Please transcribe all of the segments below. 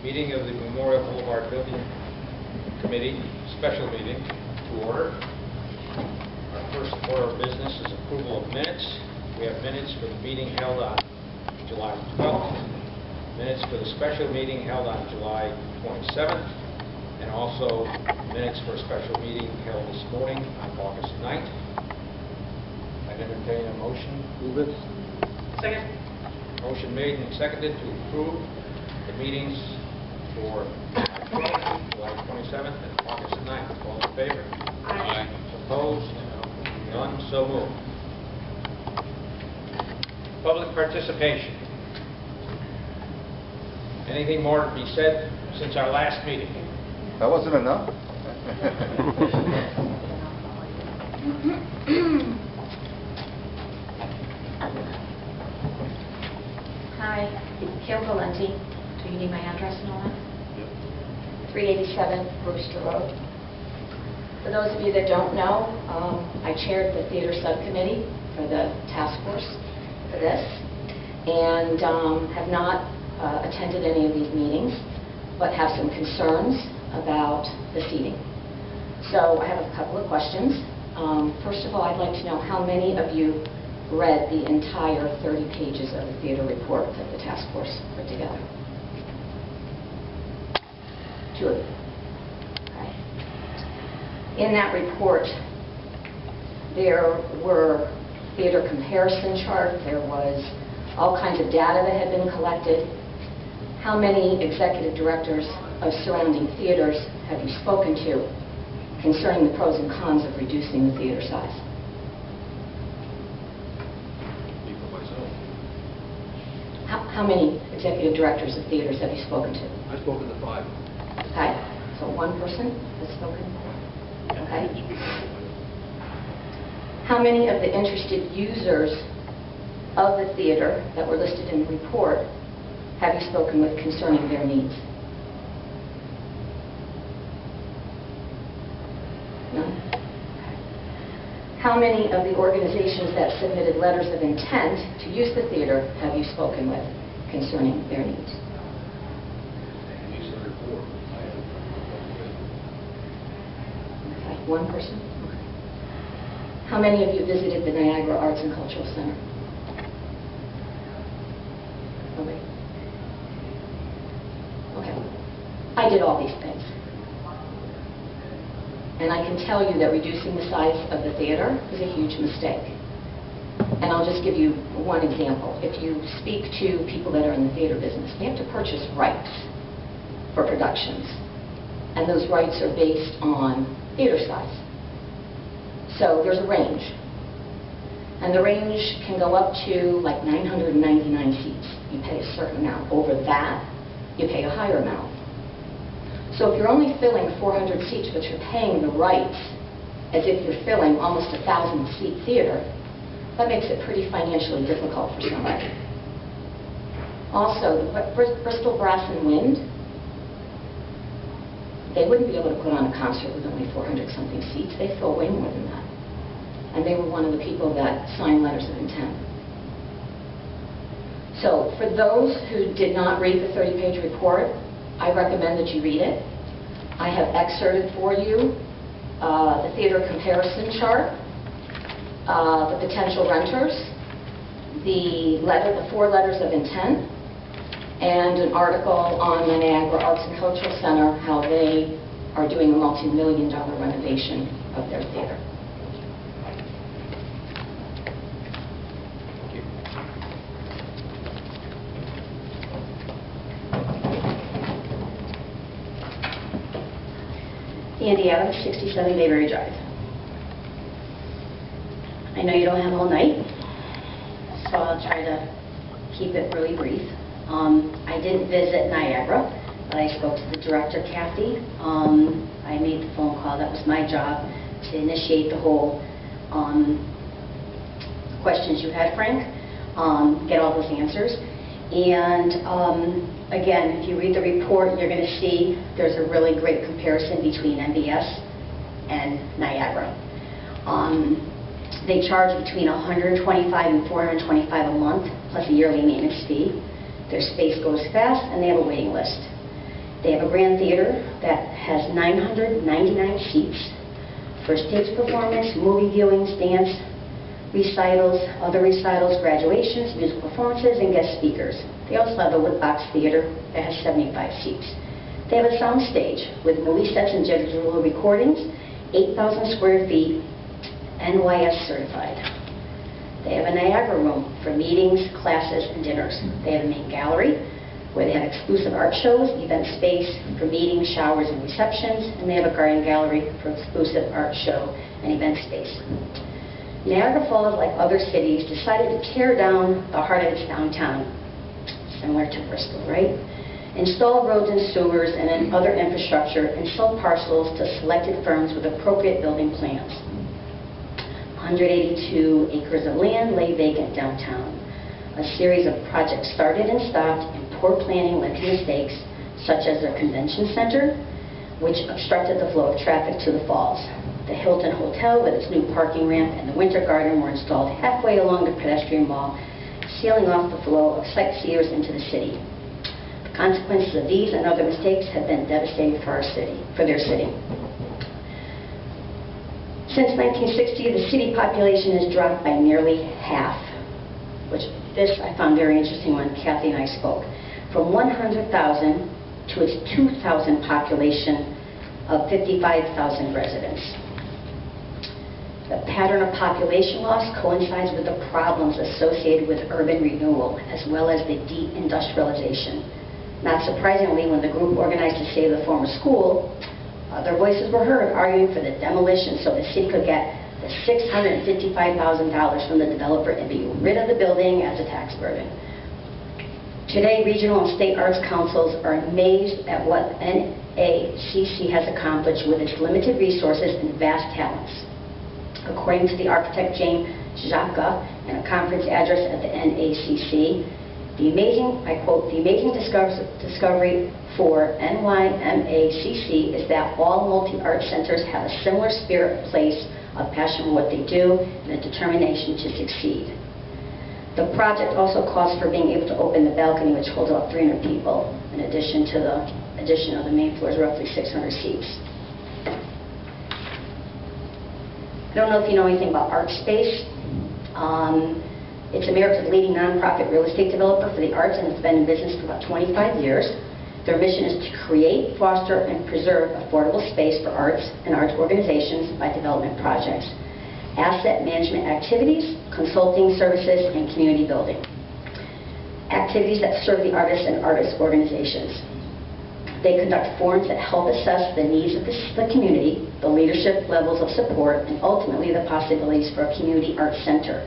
Meeting of the Memorial Boulevard Building Committee, special meeting to order. Our first order of business is approval of minutes. We have minutes for the meeting held on July 12th, minutes for the special meeting held on July 27th, and also minutes for a special meeting held this morning on August 9th. I'd entertain a motion. Move it. Second. Motion made and seconded to approve the meetings for July 27th and August 9th. All in favor? Aye. Opposed? None? So moved. Public participation. Anything more to be said since our last meeting? That wasn't enough. Hi, Carol Valenti. Do you need my address and all that? 387 Bristol Road. For those of you that don't know, I chaired the theater subcommittee for the task force for this, and have not attended any of these meetings, but have some concerns about the seating. So I have a couple of questions. First of all, I'd like to know how many of you read the entire 30 pages of the theater report that the task force put together? 2 of you. Okay. In that report, there were theater comparison charts, there was all kinds of data that had been collected. How many executive directors of surrounding theaters have you spoken to concerning the pros and cons of reducing the theater size? How many executive directors of theaters have you spoken to? I've spoken to 5. Okay, so one person has spoken. Okay. How many of the interested users of the theater that were listed in the report have you spoken with concerning their needs? None? Okay. How many of the organizations that submitted letters of intent to use the theater have you spoken with concerning their needs? Okay, one person? Okay. How many of you visited the Niagara Arts and Cultural Center? Okay. Okay. I did all these things. And I can tell you that reducing the size of the theater is a huge mistake. And I'll just give you one example. If you speak to people that are in the theater business, they have to purchase rights for productions. And those rights are based on theater size. So there's a range. And the range can go up to like 999 seats. You pay a certain amount. Over that, you pay a higher amount. So if you're only filling 400 seats, but you're paying the rights as if you're filling almost a 1,000-seat theater, that makes it pretty financially difficult for somebody. Also, the Bristol Brass and Wind, they wouldn't be able to put on a concert with only 400-something seats. They fill way more than that. And they were one of the people that signed letters of intent. So for those who did not read the 30-page report, I recommend that you read it. I have excerpted for you the theater comparison chart, the potential renters, the 4 letters of intent, and an article on the Niagara Arts and Cultural Center, how they are doing a multi-million-dollar renovation of their theater. Andy Adams, 67 Mayberry Drive. I know you don't have all night, so I'll try to keep it really brief. I didn't visit Niagara, but I spoke to the director, Kathy. I made the phone call. That was my job, to initiate the whole questions you had, Frank, get all those answers. And again, if you read the report, you're going to see there's a really great comparison between MBS and Niagara. They charge between $125 and $425 a month, plus a yearly maintenance fee. Their space goes fast, and they have a waiting list. They have a grand theater that has 999 seats for stage performance, movie viewings, dance recitals, other recitals, graduations, musical performances, and guest speakers. They also have a wood box theater that has 75 seats. They have a sound stage with movie sets and digital recordings, 8,000 square feet, NYS certified. They have a Niagara room for meetings, classes, and dinners. They have a main gallery where they have exclusive art shows, event space for meetings, showers, and receptions, and they have a garden gallery for exclusive art show and event space. Niagara Falls, like other cities, decided to tear down the heart of its downtown, similar to Bristol, right? Install roads and sewers and then other infrastructure and sell parcels to selected firms with appropriate building plans. 182 acres of land lay vacant downtown. A series of projects started and stopped, and poor planning led to mistakes, such as their convention center, which obstructed the flow of traffic to the falls. The Hilton Hotel with its new parking ramp and the Winter Garden were installed halfway along the pedestrian wall, sealing off the flow of sightseers into the city. The consequences of these and other mistakes have been devastating for their city. Since 1960, the city population has dropped by nearly half, which this I found very interesting when Kathy and I spoke, from 100,000 to its 2,000 population of 55,000 residents. The pattern of population loss coincides with the problems associated with urban renewal, as well as the deindustrialization. Not surprisingly, when the group organized to save the former school, their voices were heard arguing for the demolition so the city could get the $655,000 from the developer and be rid of the building as a tax burden. Today, regional and state arts councils are amazed at what NACC has accomplished with its limited resources and vast talents. According to the architect James Jacka in a conference address at the NACC, the amazing, I quote, "the amazing discovery for NYMACC is that all multi-art centers have a similar spirit, place of passion for what they do, and a determination to succeed." The project also calls for being able to open the balcony, which holds about 300 people, in addition to the addition of the main floor's roughly 600 seats. I don't know if you know anything about ArtSpace. It's America's leading nonprofit real estate developer for the arts, and it's been in business for about 25 years. Their mission is to create, foster, and preserve affordable space for arts and arts organizations by development projects, asset management activities, consulting services, and community building. Activities that serve the artists and artist organizations. They conduct forums that help assess the needs of the community, the leadership levels of support, and ultimately the possibilities for a community arts center.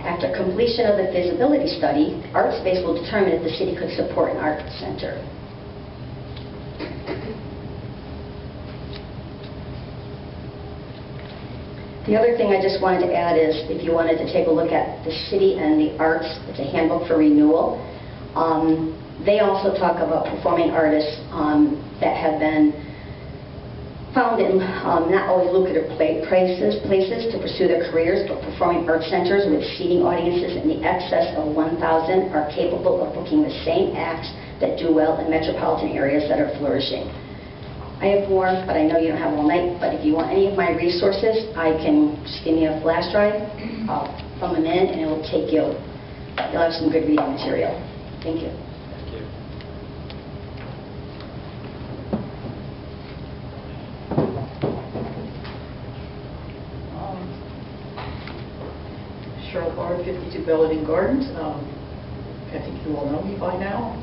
After completion of the feasibility study, ArtSpace will determine if the city could support an art center. The other thing I just wanted to add is, if you wanted to take a look at the city and the arts, it's a handbook for renewal. They also talk about performing artists that have been found in not always lucrative places to pursue their careers, but performing art centers with seating audiences in the excess of 1,000 are capable of booking the same acts that do well in metropolitan areas that are flourishing. I have more, but I know you don't have all night, but if you want any of my resources, I can just give me a flash drive, I'll thumb them in, and it will take you, you'll have some good reading material. Thank you. Thank you. Cheryl Bard, 52 Bldg Gardens. I think you all know me by now.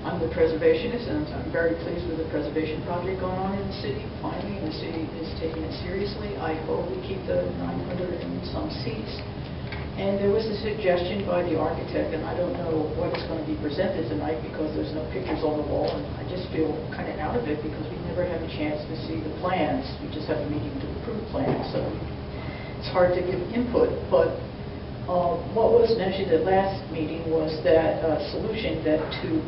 I'm the preservationist, and I'm very pleased with the preservation project going on in the city. Finally, the city is taking it seriously. I hope we keep the 900 and some seats. And there was a suggestion by the architect, and I don't know what is going to be presented tonight because there's no pictures on the wall, and I just feel kind of out of it because we never have a chance to see the plans. We just have a meeting to approve plans, so it's hard to give input. But what was mentioned at last meeting was that solution that to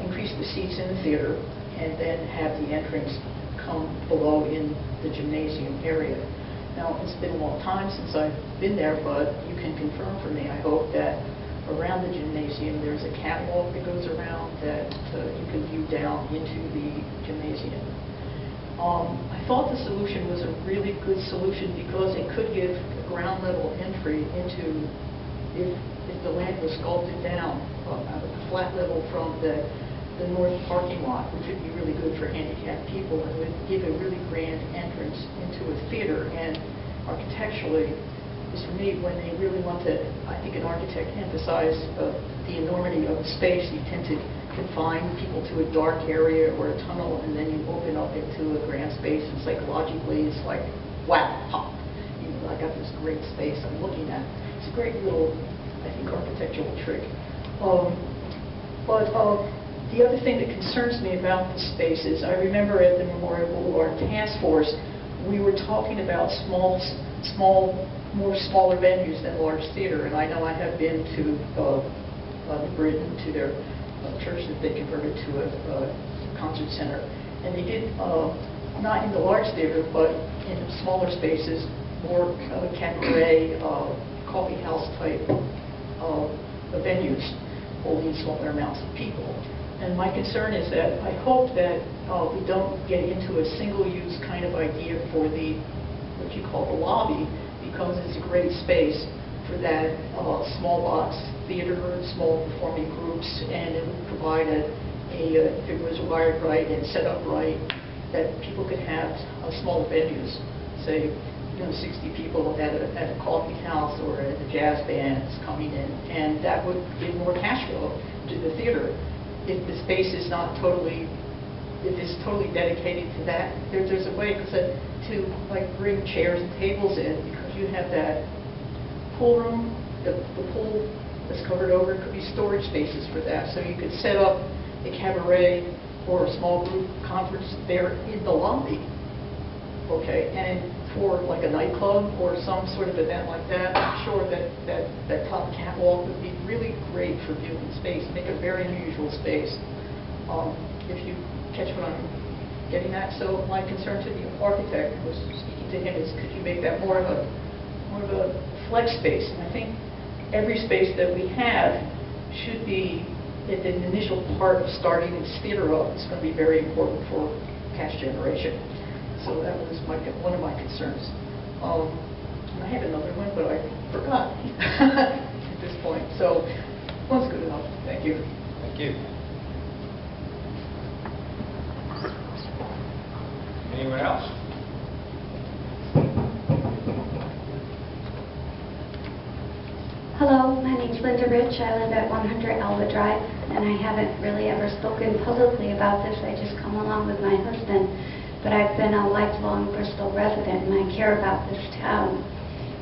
increase the seats in the theater and then have the entrance come below in the gymnasium area. Now, it's been a long time since I've been there, but you can confirm for me, I hope, that around the gymnasium, there's a catwalk that goes around that you can view down into the gymnasium. I thought the solution was a really good solution because it could give a ground level entry into, if the land was sculpted down at a flat level from the north parking lot, which would be really good for handicapped people and would give a really grand entrance into a theater. And architecturally, is for me, when they really want to, I think an architect emphasize the enormity of the space. You tend to confine people to a dark area or a tunnel, and then you open up into a grand space, and psychologically it's like, wow, pop. You know, I got this great space I'm looking at. It's a great little, I think, architectural trick. The other thing that concerns me about the space is, I remember at the Memorial Boulevard Task Force, we were talking about smaller venues than large theater, and I know I have been to New Britain, to their church that they converted to a concert center, and they did, not in the large theater, but in smaller spaces, more cabaret, coffee house type venues, holding smaller amounts of people. And my concern is that I hope that we don't get into a single-use kind of idea for what you call the lobby, because it's a great space for that small box theater, small performing groups, and it would provide if it was wired right and set up right, that people could have smaller venues, say, 60 people at a coffee house or at a jazz band coming in, and that would give more cash flow to the theater. If the space is not totally, if it's totally dedicated to that, there's a way to like bring chairs and tables in, because you have that pool room, the pool that's covered over, it could be storage spaces for that. So you could set up a cabaret or a small group conference there in the lobby, okay? And for like a nightclub or some sort of event like that, I'm sure that top catwalk would be really great for viewing space, make a very unusual space. If you catch what I'm getting at. So my concern to the architect was speaking to him is, could you make that more of a flex space? And I think every space that we have should be, at the initial part of starting its theater up, it's going to be very important for cash generation. So that was one of my concerns. And I had another one, but I forgot at this point. So one's good enough. Thank you. Thank you. Anyone else? Hello, my name's Linda Rich. I live at 100 Alva Drive, and I haven't really ever spoken publicly about this. I just come along with my husband. But I've been a lifelong Bristol resident, and I care about this town.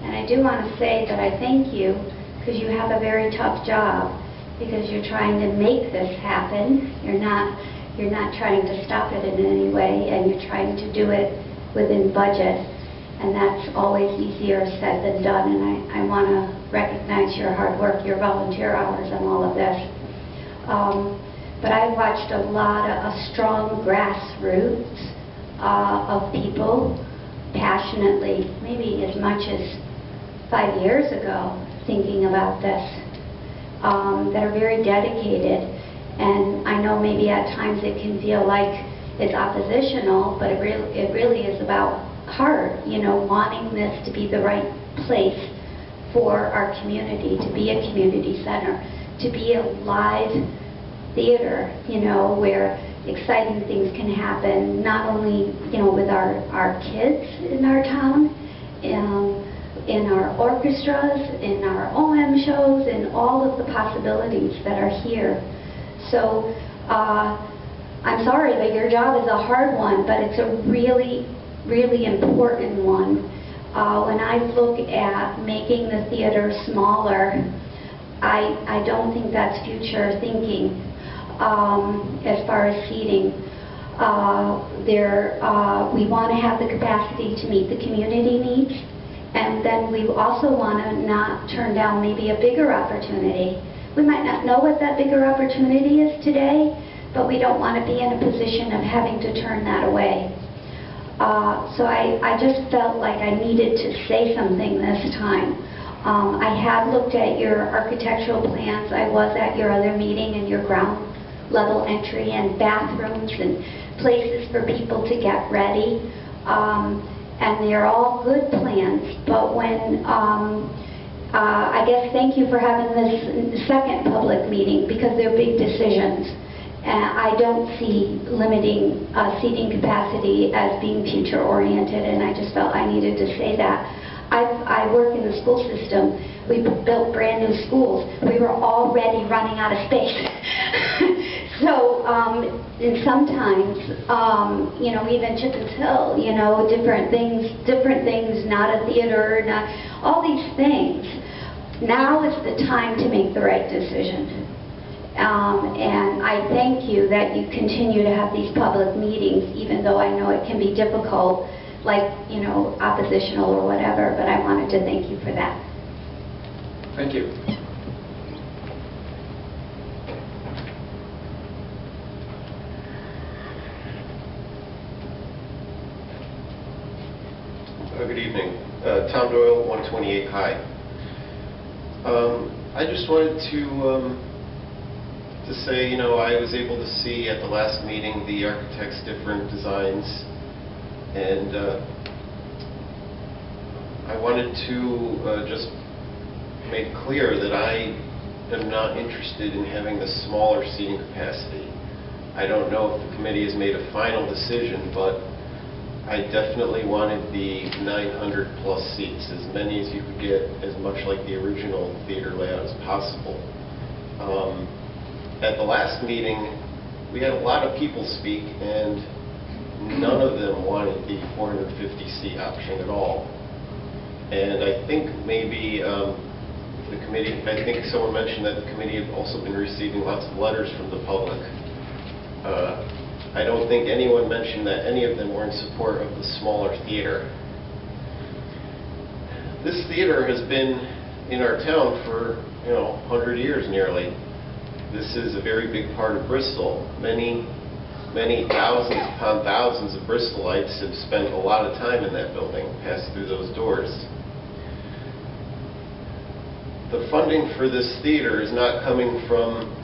And I do want to say that I thank you, because you have a very tough job, because you're trying to make this happen. You're not trying to stop it in any way, and you're trying to do it within budget. And that's always easier said than done, and I want to recognize your hard work, your volunteer hours, and all of this. But I've watched a lot of strong grassroots of people passionately, maybe as much as 5 years ago, thinking about this, that are very dedicated. And I know maybe at times it can feel like it's oppositional, but it really is about heart, wanting this to be the right place for our community, to be a community center, to be a live theater, where exciting things can happen, not only, with our kids in our town, in our orchestras, in our OM shows, and all of the possibilities that are here. So I'm sorry, but your job is a hard one, but it's a really, really important one. When I look at making the theater smaller, I don't think that's future thinking. As far as seating, we want to have the capacity to meet the community needs, and then we also want to not turn down maybe a bigger opportunity. We might not know what that bigger opportunity is today, but we don't want to be in a position of having to turn that away. So I just felt like I needed to say something this time. I have looked at your architectural plans. I was at your other meeting, and your ground level entry and bathrooms and places for people to get ready. And they're all good plans, but when, I guess thank you for having this second public meeting, because they're big decisions. And I don't see limiting seating capacity as being future-oriented, and I just felt I needed to say that. I work in the school system. We built brand new schools. We were already running out of space. So, and sometimes, you know, even Chippen's Hill, you know, different things, not a theater, not all these things. Now is the time to make the right decision. And I thank you that you continue to have these public meetings, even though I know it can be difficult, like, you know, oppositional or whatever, but I wanted to thank you for that. Thank you. Good evening. Tom Doyle, 128 High. I just wanted to say, you know, I was able to see at the last meeting the architects' different designs, and I wanted to just make clear that I am not interested in having the smaller seating capacity. I don't know if the committee has made a final decision, but I definitely wanted the 900 plus seats, as many as you could get, as much like the original theater layout as possible. At the last meeting, we had a lot of people speak, and none of them wanted the 450 seat option at all. And I think maybe the committee, I think someone mentioned that the committee had also been receiving lots of letters from the public. I don't think anyone mentioned that any of them were in support of the smaller theater. This theater has been in our town for, you know, 100 years nearly. This is a very big part of Bristol. Many thousands upon thousands of Bristolites have spent a lot of time in that building, passed through those doors. The funding for this theater is not coming from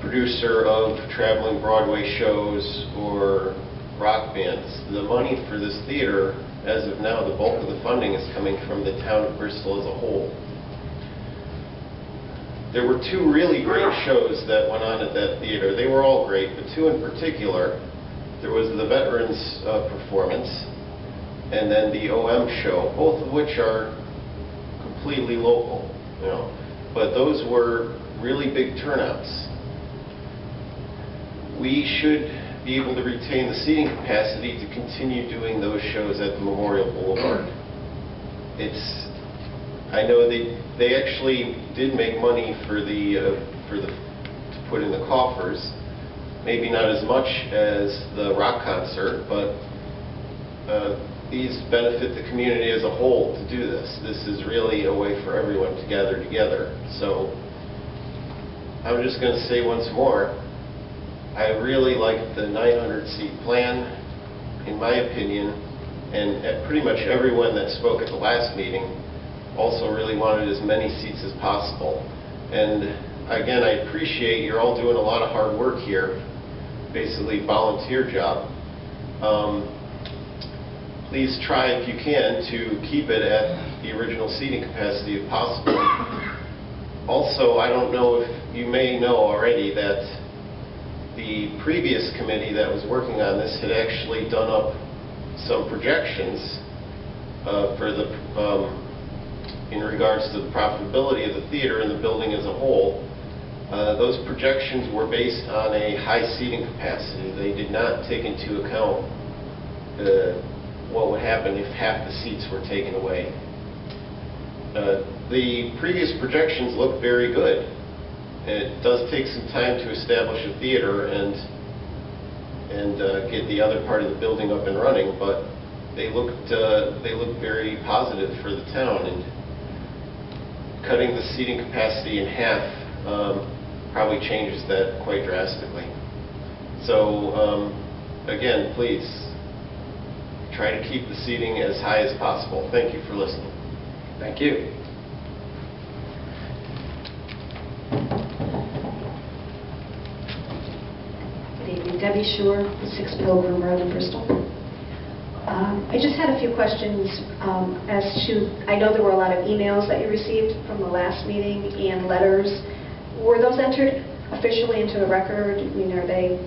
producer of traveling Broadway shows or rock bands. The money for this theater, as of now, the bulk of the funding is coming from the town of Bristol as a whole. There were two really great shows that went on at that theater. They were all great, but two in particular. There was the Veterans performance, and then the OM show, both of which are completely local, you know. But those were really big turnouts. We should be able to retain the seating capacity to continue doing those shows at the Memorial Boulevard. I know they actually did make money to put in the coffers. Maybe not as much as the rock concert, but these benefit the community as a whole to do this. This is really a way for everyone to gather together. So I'm just going to say once more, I really liked the 900-seat plan, in my opinion, and pretty much everyone that spoke at the last meeting also really wanted as many seats as possible. And again, I appreciate you're all doing a lot of hard work here, basically volunteer job. Please try, if you can, to keep it at the original seating capacity if possible. Also, I don't know if you may know already that the previous committee that was working on this had actually done up some projections in regards to the profitability of the theater and the building as a whole. Those projections were based on a high seating capacity. They did not take into account what would happen if half the seats were taken away. The previous projections looked very good. It does take some time to establish a theater and get the other part of the building up and running, but they looked very positive for the town, and cutting the seating capacity in half probably changes that quite drastically. So again, please try to keep the seating as high as possible. Thank you for listening. Thank you. Good evening. Debbie Shore, 6 Pilgrim Road in Bristol. I just had a few questions as to, I know there were a lot of emails that you received from the last meeting and letters. Were those entered officially into the record? I mean, are they?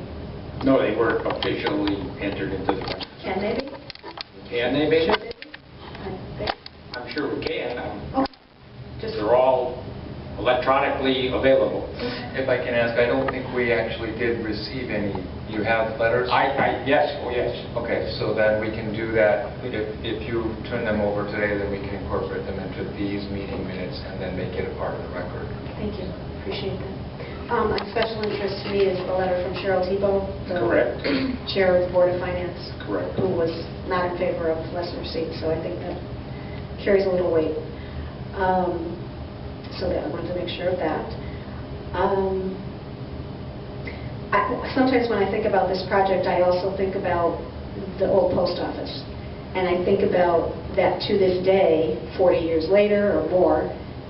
No, they weren't officially entered into the record. Can they be? Can they be? Should they be? I'm sure we can. Oh, just. They're all electronically available. If I can ask, I don't think we actually did receive any. You have letters? Yes, oh yes. Okay, so then we can do that. If you turn them over today, then we can incorporate them into these meeting minutes and then make it a part of the record. Thank you. Appreciate that. Of special interest to me is the letter from Cheryl Tebow, the Correct. Chair of the Board of Finance, Correct. who was not in favor of lesser receipts, so I think that carries a little weight. So that I wanted to make sure of that. Sometimes when I think about this project, I also think about the old post office. And I think about that to this day, 40 years later or more,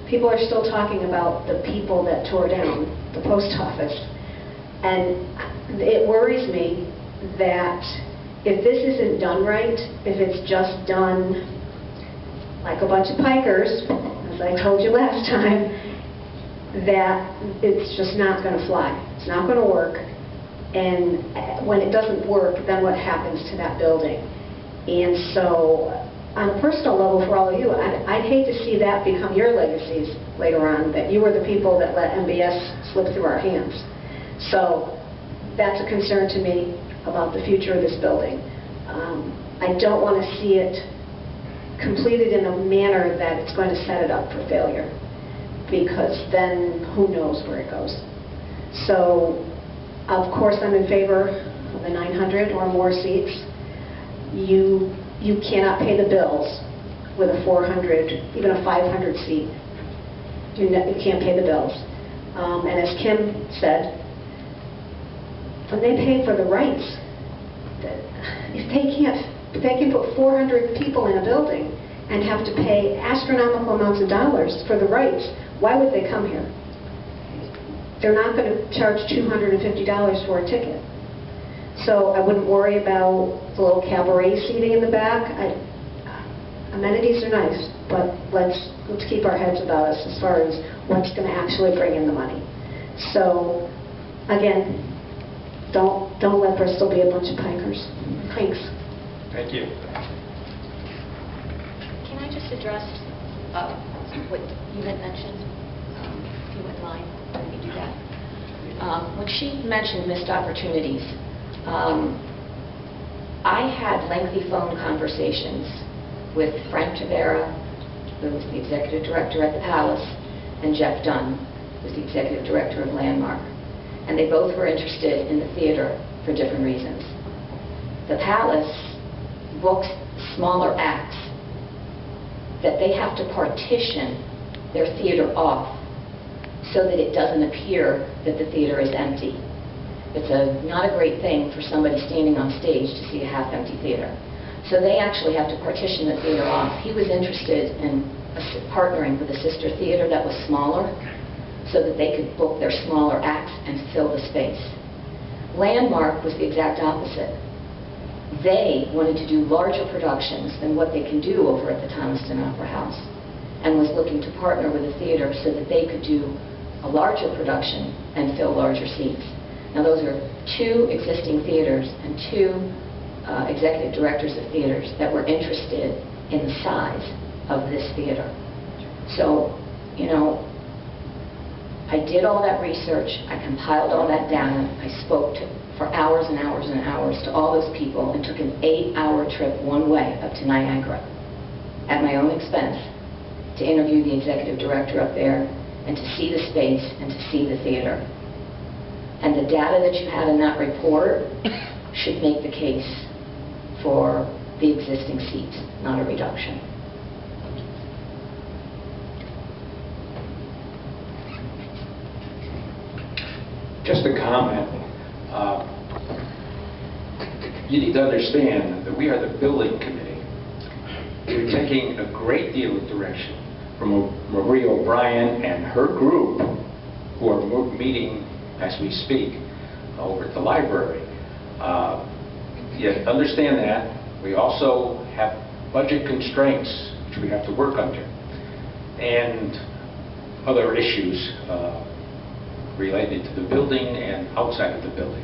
people are still talking about the people that tore down the post office. And it worries me that if this isn't done right, if it's just done like a bunch of pikers, as I told you last time, that it's just not going to fly. It's not going to work. And when it doesn't work, then what happens to that building? And so, on a personal level for all of you, I'd hate to see that become your legacies later on, that you were the people that let MBS slip through our hands. So, that's a concern to me about the future of this building. I don't want to see it completed in a manner that it's going to set it up for failure, because then who knows where it goes. So, of course, I'm in favor of the 900 or more seats. You cannot pay the bills with a 400, even a 500 seat. You can't pay the bills. And as Kim said, when they pay for the rights, if they can put 400 people in a building and have to pay astronomical amounts of dollars for the rights, why would they come here? They're not going to charge $250 for a ticket. So I wouldn't worry about the little cabaret seating in the back. Amenities are nice, but let's keep our heads about us as far as what's going to actually bring in the money. So again, don't let Bristol be a bunch of pikers. Thanks. Thank you. Can I just address what you had mentioned, if you wouldn't mind? Let me do that. When she mentioned missed opportunities, I had lengthy phone conversations with Frank Tavera, who was the executive director at the Palace, and Jeff Dunn, who was the executive director of Landmark. And they both were interested in the theater for different reasons. The Palace books smaller acts that they have to partition their theater off so that it doesn't appear that the theater is empty. It's not a great thing for somebody standing on stage to see a half-empty theater. So they actually have to partition the theater off. He was interested in partnering with a sister theater that was smaller so that they could book their smaller acts and fill the space. Landmark was the exact opposite. They wanted to do larger productions than what they can do over at the Thomaston Opera House, and was looking to partner with a theater so that they could do a larger production and fill larger seats. Now those are two existing theaters and two executive directors of theaters that were interested in the size of this theater. So, you know, I did all that research, I compiled all that data, I spoke for hours and hours and hours to all those people and took an 8-hour trip one way up to Niagara at my own expense to interview the executive director up there and to see the space and to see the theater. And the data that you had in that report should make the case for the existing seats, not a reduction. Just a comment. You need to understand that we are the building committee. We're taking a great deal of direction from Maria O'Brien and her group, who are meeting as we speak, over at the library. Yet understand that. We also have budget constraints which we have to work under, and other issues related to the building and outside of the building.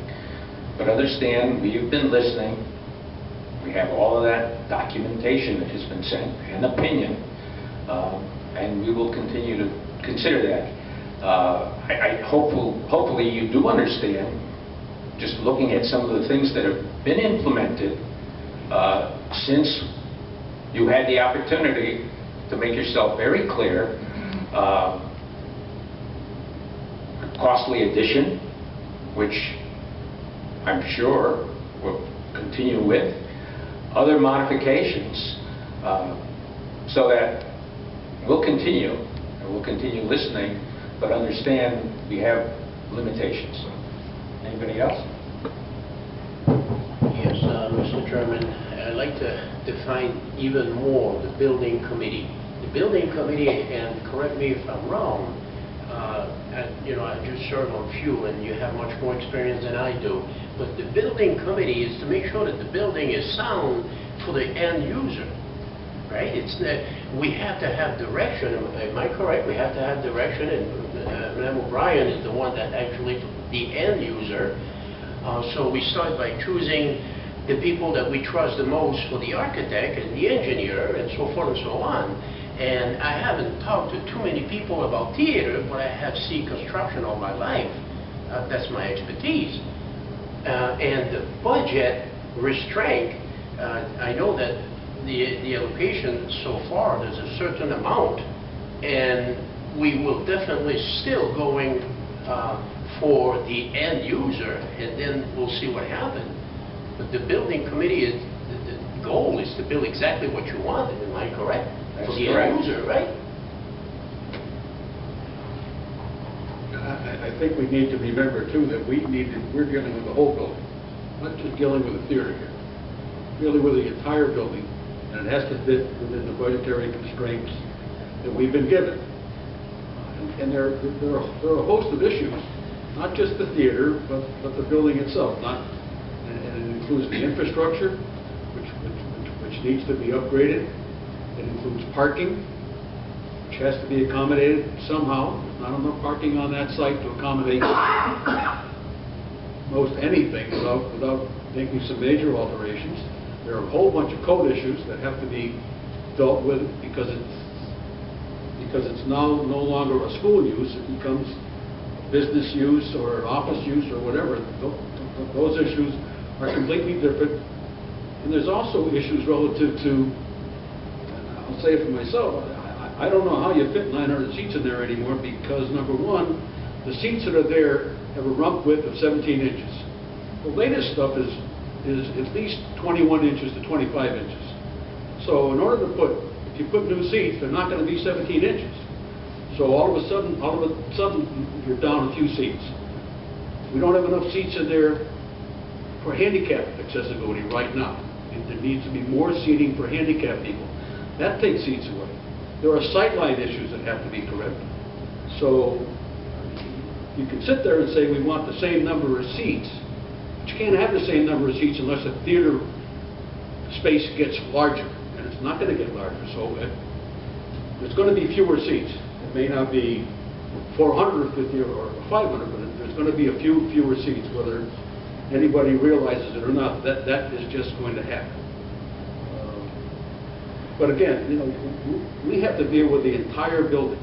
But understand, we've been listening. We have all of that documentation that has been sent, and opinion, and we will continue to consider that. Hopefully you do understand, just looking at some of the things that have been implemented since you had the opportunity to make yourself very clear. Costly addition, which I'm sure we'll continue with, other modifications, so that we'll continue, and we'll continue listening, but understand we have limitations. Anybody else? Yes, Mr. Chairman, I'd like to define even more the building committee. The building committee, and correct me if I'm wrong, I just serve on few, and you have much more experience than I do. But the building committee is to make sure that the building is sound for the end user, right? We have to have direction. Am I correct? We have to have direction, and Madam O'Brien is the one that actually the end user. So we start by choosing the people that we trust the most for the architect and the engineer, and so forth and so on. And I haven't talked to too many people about theater, but I have seen construction all my life. That's my expertise. And the budget restraint, I know that the allocation so far, there's a certain amount, and we will definitely still going for the end user, and then we'll see what happens. But the building committee, the goal is to build exactly what you wanted. Am I correct? For the end user, right? I think we need to remember too that we're dealing with the whole building, not just dealing with the theater here. Dealing with the entire building, and it has to fit within the budgetary constraints that we've been given. And there are a host of issues, not just the theater, but the building itself. And it includes the infrastructure, which needs to be upgraded. It includes parking, which has to be accommodated somehow. There's not enough parking on that site to accommodate most anything without making some major alterations. There are a whole bunch of code issues that have to be dealt with because it's now no longer a school use. It becomes business use or office use or whatever. Those issues are completely different. And there's also issues relative to, I'll say it for myself, I don't know how you fit 900 seats in there anymore because, number one, the seats that are there have a rump width of 17 inches. The latest stuff is at least 21 inches to 25 inches. So in order to if you put new seats, they're not going to be 17 inches. So all of a sudden, you're down a few seats. We don't have enough seats in there for handicap accessibility right now. There needs to be more seating for handicapped people. That takes seats away. There are sightline issues that have to be corrected. So you can sit there and say we want the same number of seats, but you can't have the same number of seats unless the theater space gets larger, and it's not going to get larger. So there's going to be fewer seats. It may not be 450 or 500, but there's going to be a few fewer seats, whether anybody realizes it or not. That is just going to happen. But again, we have to deal with the entire building.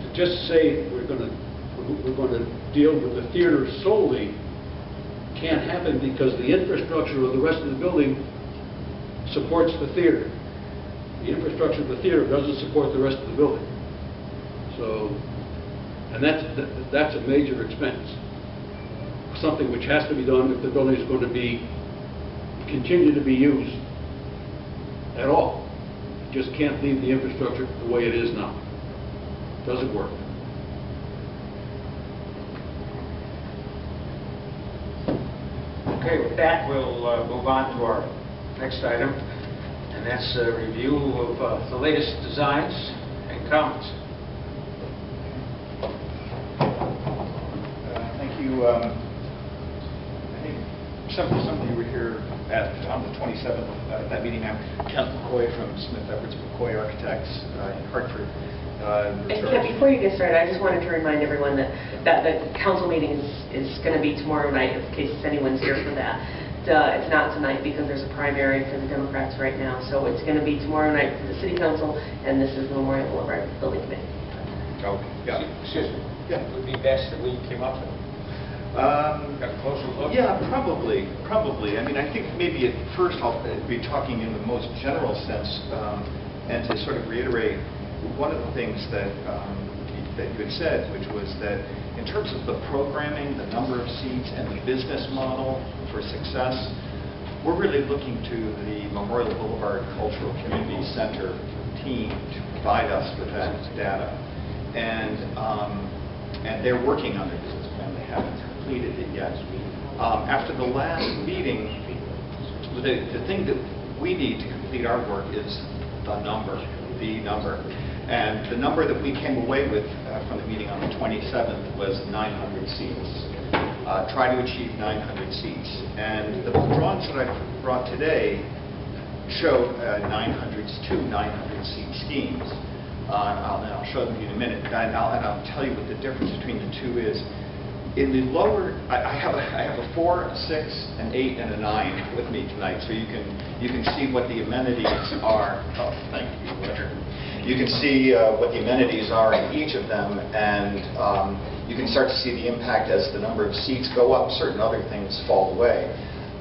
To just say we're going to deal with the theater solely can't happen because the infrastructure of the rest of the building supports the theater. The infrastructure of the theater doesn't support the rest of the building. So, and that's a major expense. Something which has to be done if the building is going to continue to be used at all. You just can't leave the infrastructure the way it is now. It doesn't work. Okay, with that, we'll move on to our next item, and that's a review of the latest designs and comments. you, I think some of you were here on the 27th at that meeting. I'm Kent McCoy from Smith Edwards McCoy Architects in Hartford. And Ken, before you get started, I just wanted to remind everyone that the council meeting is going to be tomorrow night, in case anyone's here for that. It's not tonight because there's a primary for the Democrats right now. So it's going to be tomorrow night for the City Council, and this is the Memorial Boulevard Building Committee. Okay. Yeah. Excuse me. Yeah. It would be best that we came up and got a closer look. Yeah, probably. I mean, I think maybe at first I'll be talking in the most general sense, and to sort of reiterate one of the things that you had said, which was that in terms of the programming, the number of seats, and the business model for success, we're really looking to the Memorial Boulevard Cultural Community Center team to provide us with that data. And they're working on their business plan. They haven't completed it yet. After the last meeting, the thing that we need to complete our work is the number. And the number that we came away with from the meeting on the 27th was 900 seats. Try to achieve 900 seats. And the drawings that I brought today show 2 900 seat schemes. I'll show them to you in a minute, and I'll tell you what the difference between the two is. In the lower, I have a 4, a 6, an 8, and a 9 with me tonight, so you can see what the amenities are. Oh, thank you, Roger. You can see what the amenities are in each of them, and you can start to see the impact as the number of seats go up. Certain other things fall away.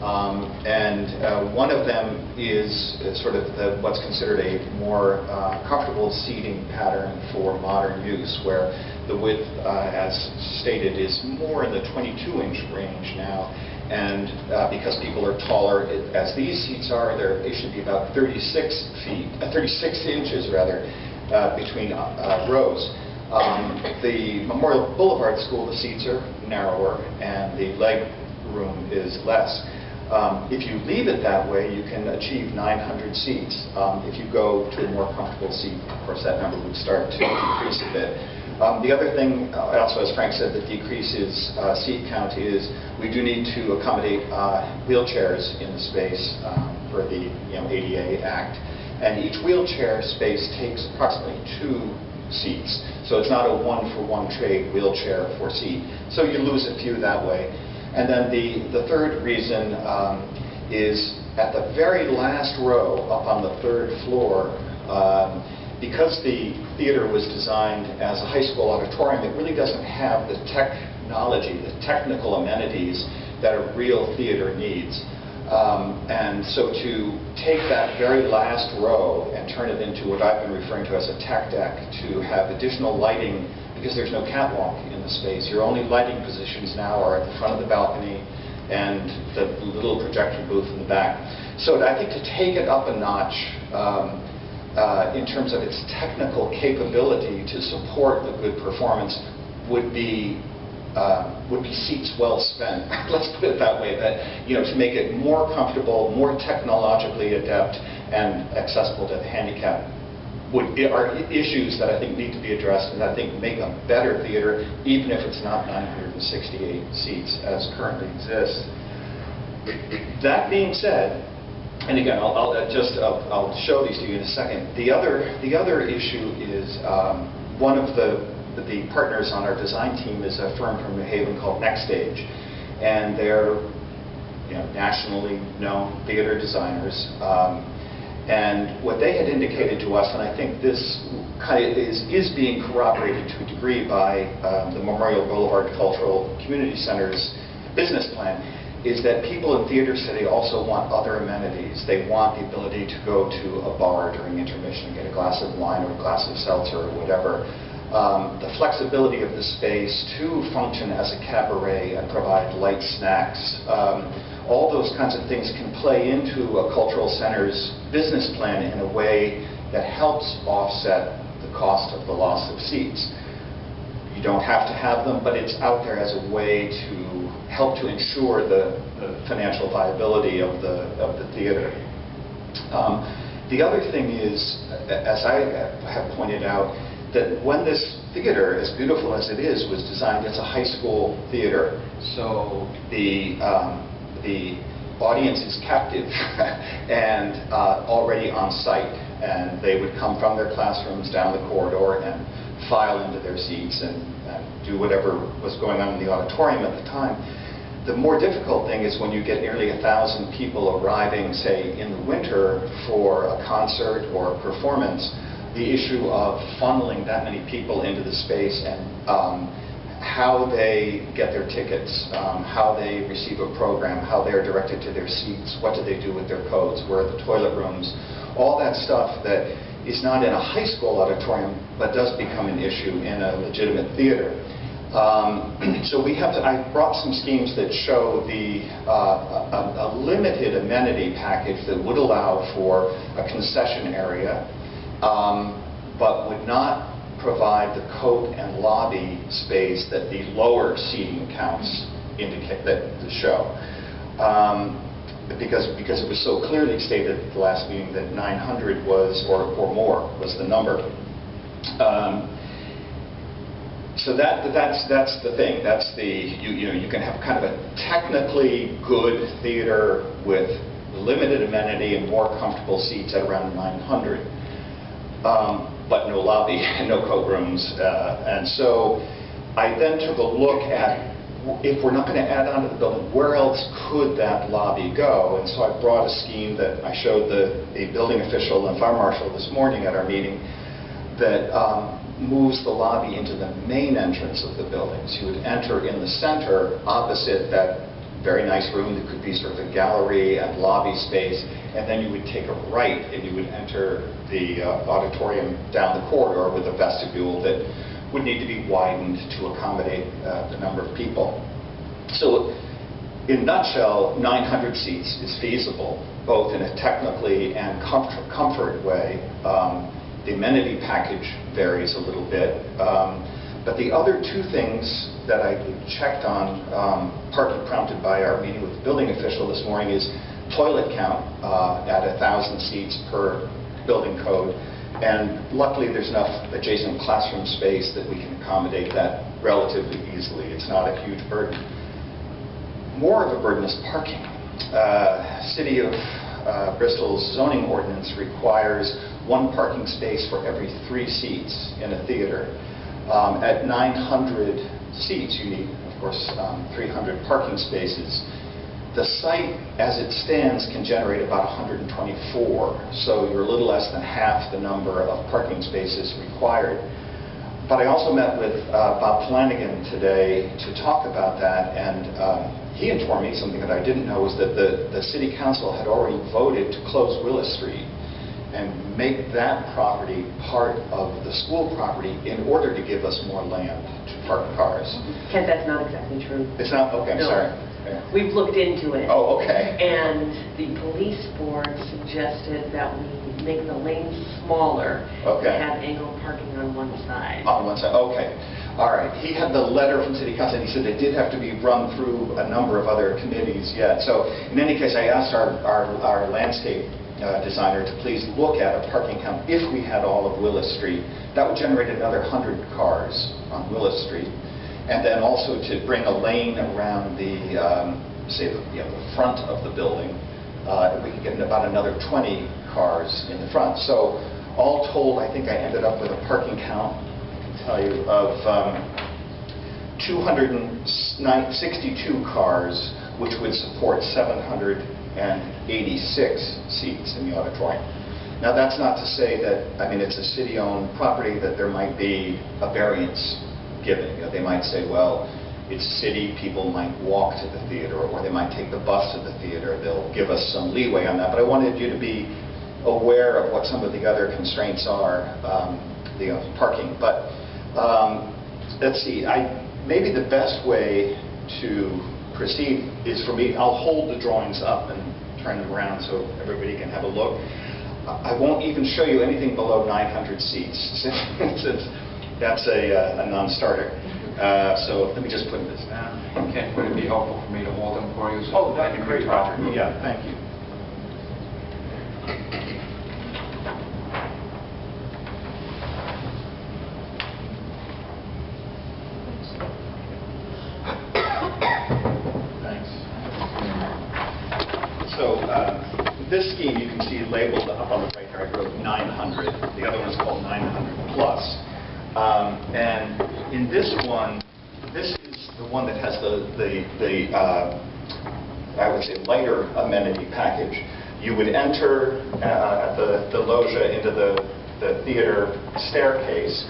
One of them is sort of what's considered a more comfortable seating pattern for modern use, where the width, as stated, is more in the 22-inch range now. And because people are taller, as these seats are, it should be about 36 inches rather, between rows. The Memorial Boulevard School, the seats are narrower and the leg room is less. If you leave it that way, you can achieve 900 seats. If you go to a more comfortable seat, of course, that number would start to decrease a bit. The other thing, also as Frank said, that decreases seat count is we do need to accommodate wheelchairs in the space for the ADA Act. And each wheelchair space takes approximately 2 seats. So it's not a one-for-one trade wheelchair for seat. So you lose a few that way. And then the third reason is at the very last row up on the 3rd floor, because the theater was designed as a high school auditorium, it really doesn't have the technology, the technical amenities that a real theater needs. And so to take that very last row and turn it into what I've been referring to as a tech deck, to have additional lighting, because there's no catwalk in the space. Your only lighting positions now are at the front of the balcony and the little projector booth in the back. So I think to take it up a notch in terms of its technical capability to support a good performance would be seats well spent. Let's put it that way. That to make it more comfortable, more technologically adept, and accessible to the handicapped are issues that I think need to be addressed, and I think make a better theater, even if it's not 968 seats as currently exists. That being said, and again, I'll show these to you in a second. The other issue is one of the partners on our design team is a firm from New Haven called Next Stage, and they're nationally known theater designers. And what they had indicated to us, and I think this kind of is being corroborated to a degree by the Memorial Boulevard Cultural Community Center's business plan, is that people in Theater City also want other amenities. They want the ability to go to a bar during intermission, get a glass of wine or a glass of seltzer or whatever. The flexibility of the space to function as a cabaret and provide light snacks. All those kinds of things can play into a cultural center's business plan in a way that helps offset the cost of the loss of seats. You don't have to have them, but it's out there as a way to help to ensure the financial viability of the theater. The other thing is, as I have pointed out, that when this theater, as beautiful as it is, was designed, it's a high school theater, so the audience is captive and already on site, and they would come from their classrooms down the corridor and file into their seats and do whatever was going on in the auditorium at the time. The more difficult thing is when you get nearly 1,000 people arriving, say, in the winter for a concert or a performance, the issue of funneling that many people into the space and how they get their tickets, how they receive a program, how they're directed to their seats, what do they do with their codes, where are the toilet rooms, all that stuff that is not in a high school auditorium but does become an issue in a legitimate theater. So I brought some schemes that show a limited amenity package that would allow for a concession area, but would not provide the coat and lobby space that the lower seating counts indicate that show. Because it was so clearly stated at the last meeting that 900 was, or more, was the number. So that's the thing. That's the you can have kind of a technically good theater with limited amenity and more comfortable seats at around 900, but no lobby and no coat rooms. And so I then took a look at, if we're not going to add on to the building, where else could that lobby go? And so I brought a scheme that I showed the building official and fire marshal this morning at our meeting that moves the lobby into the main entrance of the buildings. You would enter in the center opposite that very nice room that could be sort of a gallery and lobby space, and then you would take a right and you would enter the auditorium down the corridor with a vestibule that would need to be widened to accommodate the number of people. So in a nutshell, 900 seats is feasible, both in a technically and comfort way. The amenity package varies a little bit. But the other two things that I checked on, partly prompted by our meeting with the building official this morning, is toilet count at 1,000 seats per building code. And luckily, there's enough adjacent classroom space that we can accommodate that relatively easily. It's not a huge burden. More of a burden is parking. City of Bristol's zoning ordinance requires 1 parking space for every 3 seats in a theater. At 900 seats, you need, of course, 300 parking spaces. The site, as it stands, can generate about 124, so you're a little less than half the number of parking spaces required. But I also met with Bob Flanagan today to talk about that, and he informed me something that I didn't know, was that the City Council had already voted to close Willis Street and make that property part of the school property in order to give us more land to park cars. Kent, that's not exactly true. It's not? Okay, I'm No. sorry. Yeah. We've looked into it. Oh, okay. And the police board suggested that we make the lanes smaller Okay. and have angled parking on one side. On one side, okay. All right. He had the letter from City Council, and he said it did have to be run through a number of other committees yet. So in any case, I asked our landscape designer to please look at a parking count if we had all of Willis Street. That would generate another 100 cars on Willis Street. And then also to bring a lane around the, say, the front of the building. We could get about another 20 cars in the front. So all told, I think I ended up with a parking count, I can tell you, of 262 cars, which would support 786 seats in the auditorium. Now, that's not to say that, I mean, it's a city-owned property, that there might be a variance given. They might say, well, it's city, people might walk to the theater, or they might take the bus to the theater. They'll give us some leeway on that. But I wanted you to be aware of what some of the other constraints are, parking. But let's see, maybe the best way to proceed is for me, I'll hold the drawings up and turn them around so everybody can have a look. I won't even show you anything below 900 seats, since that's a non-starter. So let me just put this down. Okay, would it be helpful for me to hold them for you? Oh, that'd be great, Roger. Yeah, thank you. this scheme you can see labeled up on the right here. I wrote 900. The other one is called 900 plus. And in this one, this is the one that has I would say, lighter amenity package. You would enter at the loggia into the theater staircase.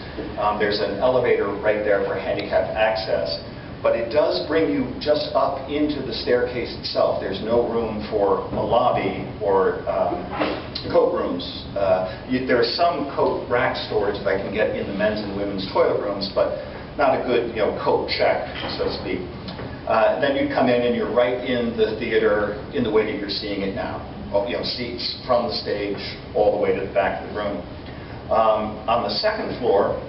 There's an elevator right there for handicapped access. But it does bring you just up into the staircase itself. There's no room for a lobby or coat rooms. There is some coat rack storage that I can get in the men's and women's toilet rooms, but not a good coat check, so to speak. Then you come in and you're right in the theater in the way that you're seeing it now. Seats from the stage all the way to the back of the room. On the second floor,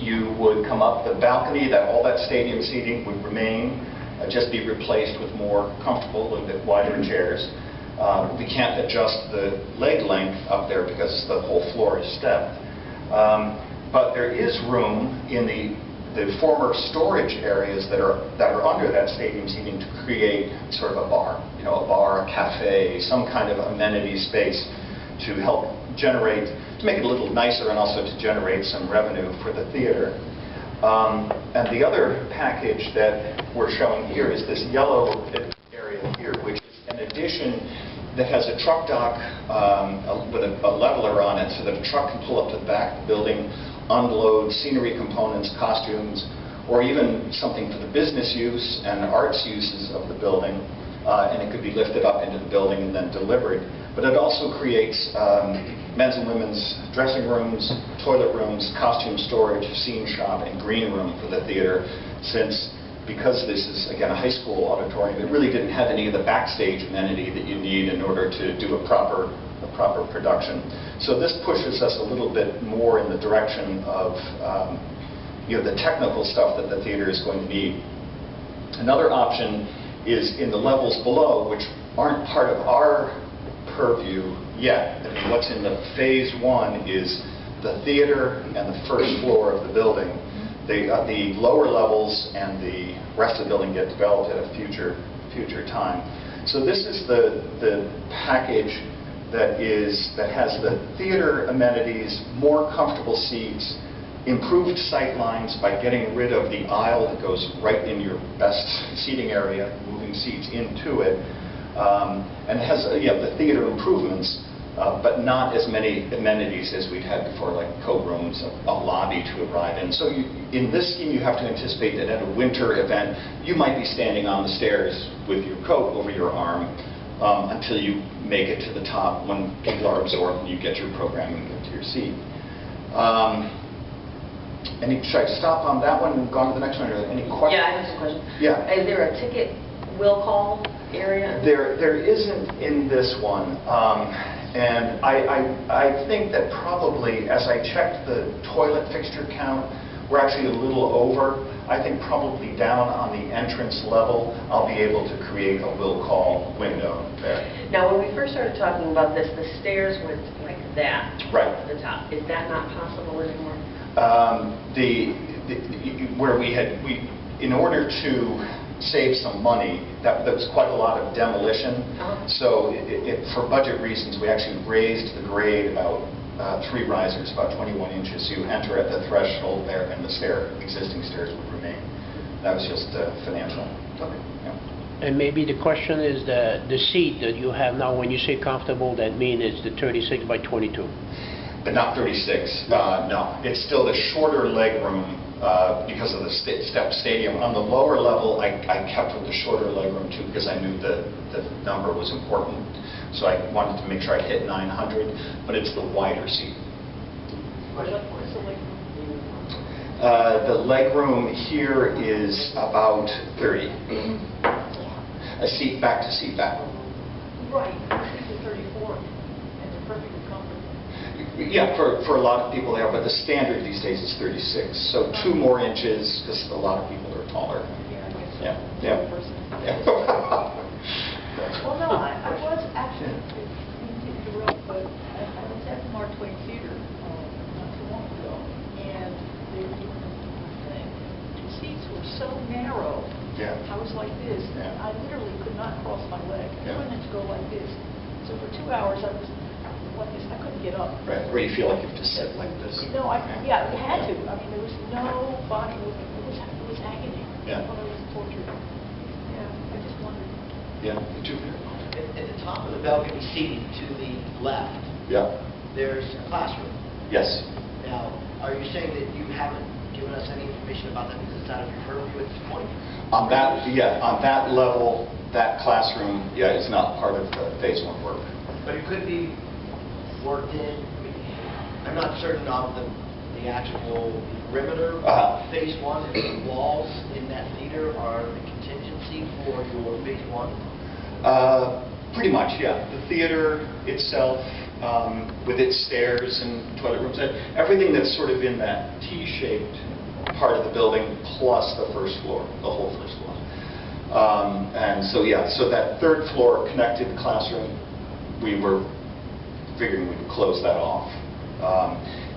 you would come up the balcony, all that stadium seating would remain, just be replaced with more comfortable, a little bit wider chairs. We can't adjust the leg length up there because the whole floor is stepped. But there is room in the former storage areas that are under that stadium seating to create sort of a bar, a cafe, some kind of amenity space to help generate, to make it a little nicer and also to generate some revenue for the theater. And the other package that we're showing here is this yellow area here, which is an addition that has a truck dock with a leveler on it so that a truck can pull up to the back of the building, unload scenery components, costumes, or even something for the business use and arts uses of the building, and it could be lifted up into the building and then delivered. But it also creates men's and women's dressing rooms, toilet rooms, costume storage, scene shop, and green room for the theater, because this is, again, a high school auditorium, it really didn't have any of the backstage amenity that you need in order to do a proper production. So this pushes us a little bit more in the direction of the technical stuff that the theater is going to need. Another option is in the levels below, which aren't part of our purview yet. I mean, what's in the phase one is the theater and the first floor of the building. The lower levels and the rest of the building get developed at a future time. So this is the package that has the theater amenities, more comfortable seats, improved sight lines by getting rid of the aisle that goes right in your best seating area, moving seats into it, and it has the theater improvements, but not as many amenities as we'd had before, like coat rooms, a lobby to arrive in. So in this scheme, you have to anticipate that at a winter event, you might be standing on the stairs with your coat over your arm until you make it to the top when people are absorbed and you get your programming into your seat. Should I stop on that one and go on to the next one? Or any questions? Yeah, I have some questions. Yeah. Is there a ticket will call area? There isn't in this one. And I think that probably, as I checked the toilet fixture count, we're actually a little over. I think probably down on the entrance level, I'll be able to create a will call window there. Now, when we first started talking about this, the stairs went like that, right at the top. Is that not possible anymore? In order to save some money, that was quite a lot of demolition. So for budget reasons, we actually raised the grade about 3 risers, about 21 inches. So you enter at the threshold there, and the existing stairs would remain. That was just financial. Okay. Yeah. And maybe the question is the seat that you have now, when you say comfortable, that means it's the 36 by 22. But not 36, no. It's still the shorter leg room because of the step stadium. On the lower level, I kept with the shorter leg room too because I knew the number was important. So I wanted to make sure I hit 900, but it's the wider seat. What is the leg room? The leg room here is about 30. A seat back to seat back. Right, this is 34, and they're perfectly comfortable. Yeah, for a lot of people there, but the standard these days is 36. So 2 more inches, because a lot of people are taller. Yeah, I guess so. Yeah. Well, no, I was actually, but I was at the Mark Twain Theater not too long ago, and they were doing this thing. The seats were so narrow Yeah. I was like this. Yeah. I literally could not cross my leg. Yeah. I couldn't go like this. So for 2 hours, I was like this. I couldn't get up. Right, where you feel like you have to sit like this. No, yeah, you had to. I mean, there was no body movement. It was agony. Yeah. I thought I was tortured. Yeah, I just wondered. Yeah, did you? At the top of the balcony seating to the left, Yeah. there's a classroom. Yes. Now, are you saying that you haven't given us any information about that because it's out of your purview at this point? On that level, that classroom, yeah, is not part of the phase 1 work. But it could be worked in. I mean, I'm not certain of the actual perimeter of phase 1 and the walls in that theater are the contingency for your phase 1. Pretty much, yeah. The theater itself, with its stairs and toilet rooms, everything that's sort of in that T-shaped part of the building, plus the first floor, the whole first floor. And so, yeah, so that third floor connected classroom, we were figuring we would close that off.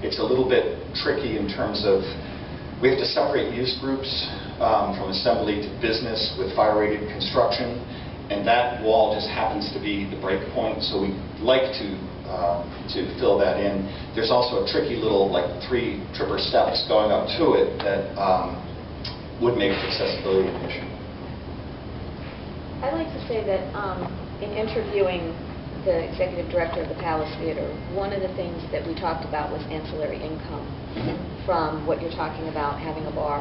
It's a little bit tricky in terms of, we have to separate use groups from assembly to business with fire-rated construction. And that wall just happens to be the break point, so we'd like to fill that in. There's also a tricky little, like, 3 tripper steps going up to it that would make accessibility an issue. I'd like to say that in interviewing the executive director of the Palace Theater, one of the things that we talked about was ancillary income from what you're talking about, having a bar.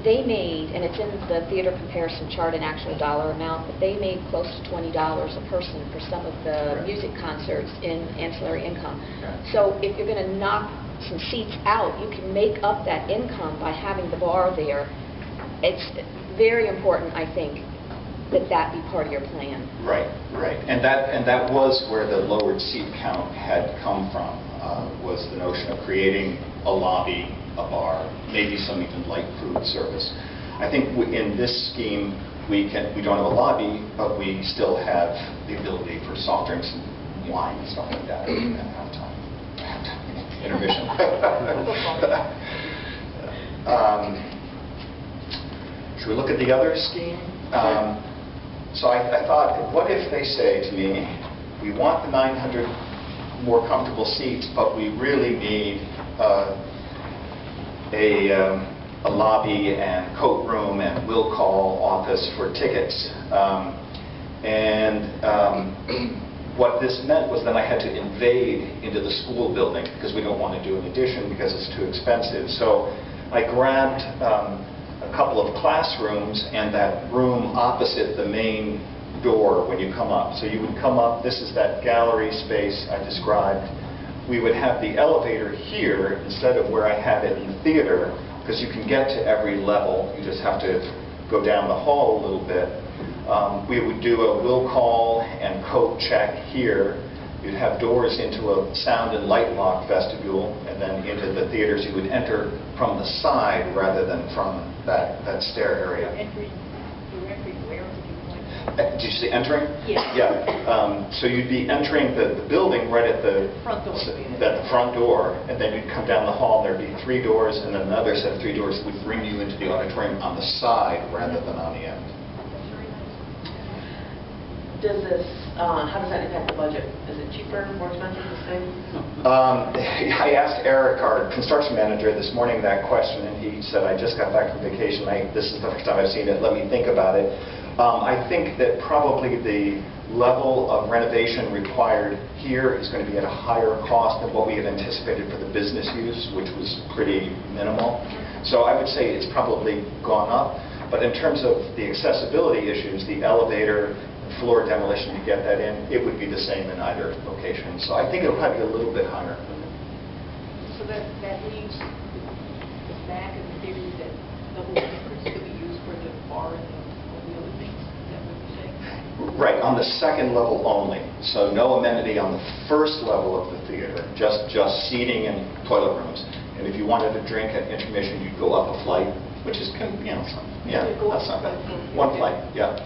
They made, and it's in the theater comparison chart, an actual dollar amount, but they made close to $20 a person for some of the music concerts in ancillary income. So if you're going to knock some seats out, you can make up that income by having the bar there. It's very important, I think, that be part of your plan. Right, right. And that was where the lowered seat count had come from, was the notion of creating a lobby, a bar, maybe some even light food service. I think in this scheme, we don't have a lobby, but we still have the ability for soft drinks and wine and stuff like that at halftime. Intermission. Should we look at the other scheme? So I thought, what if they say to me, we want the 900 more comfortable seats, but we really need a lobby and coat room and will call office for tickets. What this meant was that I had to invade into the school building because we don't want to do an addition because it's too expensive. So I grabbed a couple of classrooms and that room opposite the main door when you come up. So you would come up, this is that gallery space I described. We would have the elevator here instead of where I have it in the theater, because you can get to every level. You just have to go down the hall a little bit. We would do a will call and code check here. You'd have doors into a sound and light lock vestibule, and then into the theaters you would enter from the side rather than from that stair area. Your entry where did you point? Did you say entering? Yeah. Yeah. So you'd be entering the building right at the Front door. front door, and then you'd come down the hall, and there'd be 3 doors, and then another set of 3 doors would bring you into the auditorium on the side rather than on the end. Does this, how does that impact the budget? Is it cheaper, more expensive, the same? I asked Eric, our construction manager, this morning that question, and he said, I just got back from vacation. This is the first time I've seen it. Let me think about it. I think that probably the level of renovation required here is going to be at a higher cost than what we had anticipated for the business use, which was pretty minimal. So I would say it's probably gone up. But in terms of the accessibility issues, the elevator, floor demolition to get that in, it would be the same in either location. So I think it'll probably be a little bit higher. So that leaves the back of the theory that the whole difference could be used for the bar and all the other things. Is that what you're saying? Right, on the second level only. So no amenity on the first level of the theater, just seating and toilet rooms. And if you wanted to drink at intermission, you'd go up a flight, which is, that's not bad. One flight, yeah.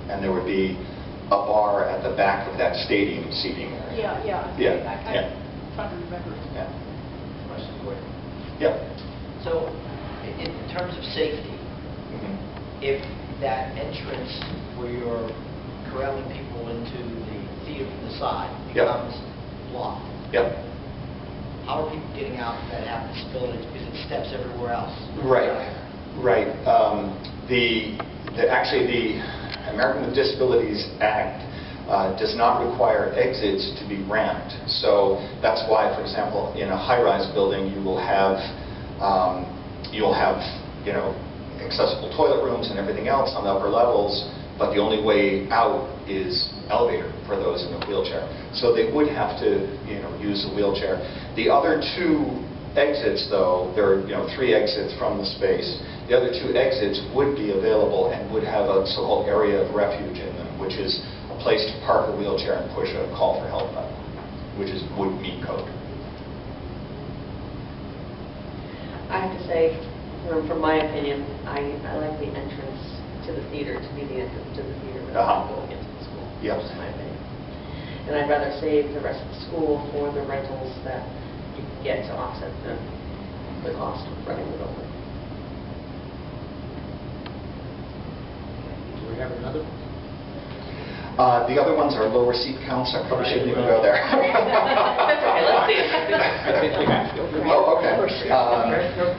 And there would be a bar at the back of that stadium seating area. Yeah. I'm trying to remember. Yeah. Question for you. Yeah. So in terms of safety, if that entrance where you're corralling people into the theater from the side becomes blocked, how are people getting out that have disabilities? Because it steps everywhere else. Right. Actually, the American with Disabilities Act does not require exits to be ramped. So that's why, for example, in a high-rise building, you will have accessible toilet rooms and everything else on the upper levels, but the only way out is elevator for those in a wheelchair. So they would have to, use a wheelchair. The other two exits, though, there are 3 exits from the space. The other 2 exits would be available and would have a so-called area of refuge in them, which is a place to park a wheelchair and push a call for help button, which would meet code. I have to say, from my opinion, I like the entrance to the theater to be the entrance to the theater rather than going into the school. Yep. That's my opinion. And I'd rather save the rest of the school for the rentals that you can get to offset the cost of running the building. Do we have another? The other ones are lower seat counts. I probably shouldn't even go there. That's okay, let's see it. I think we have to. Oh, okay. No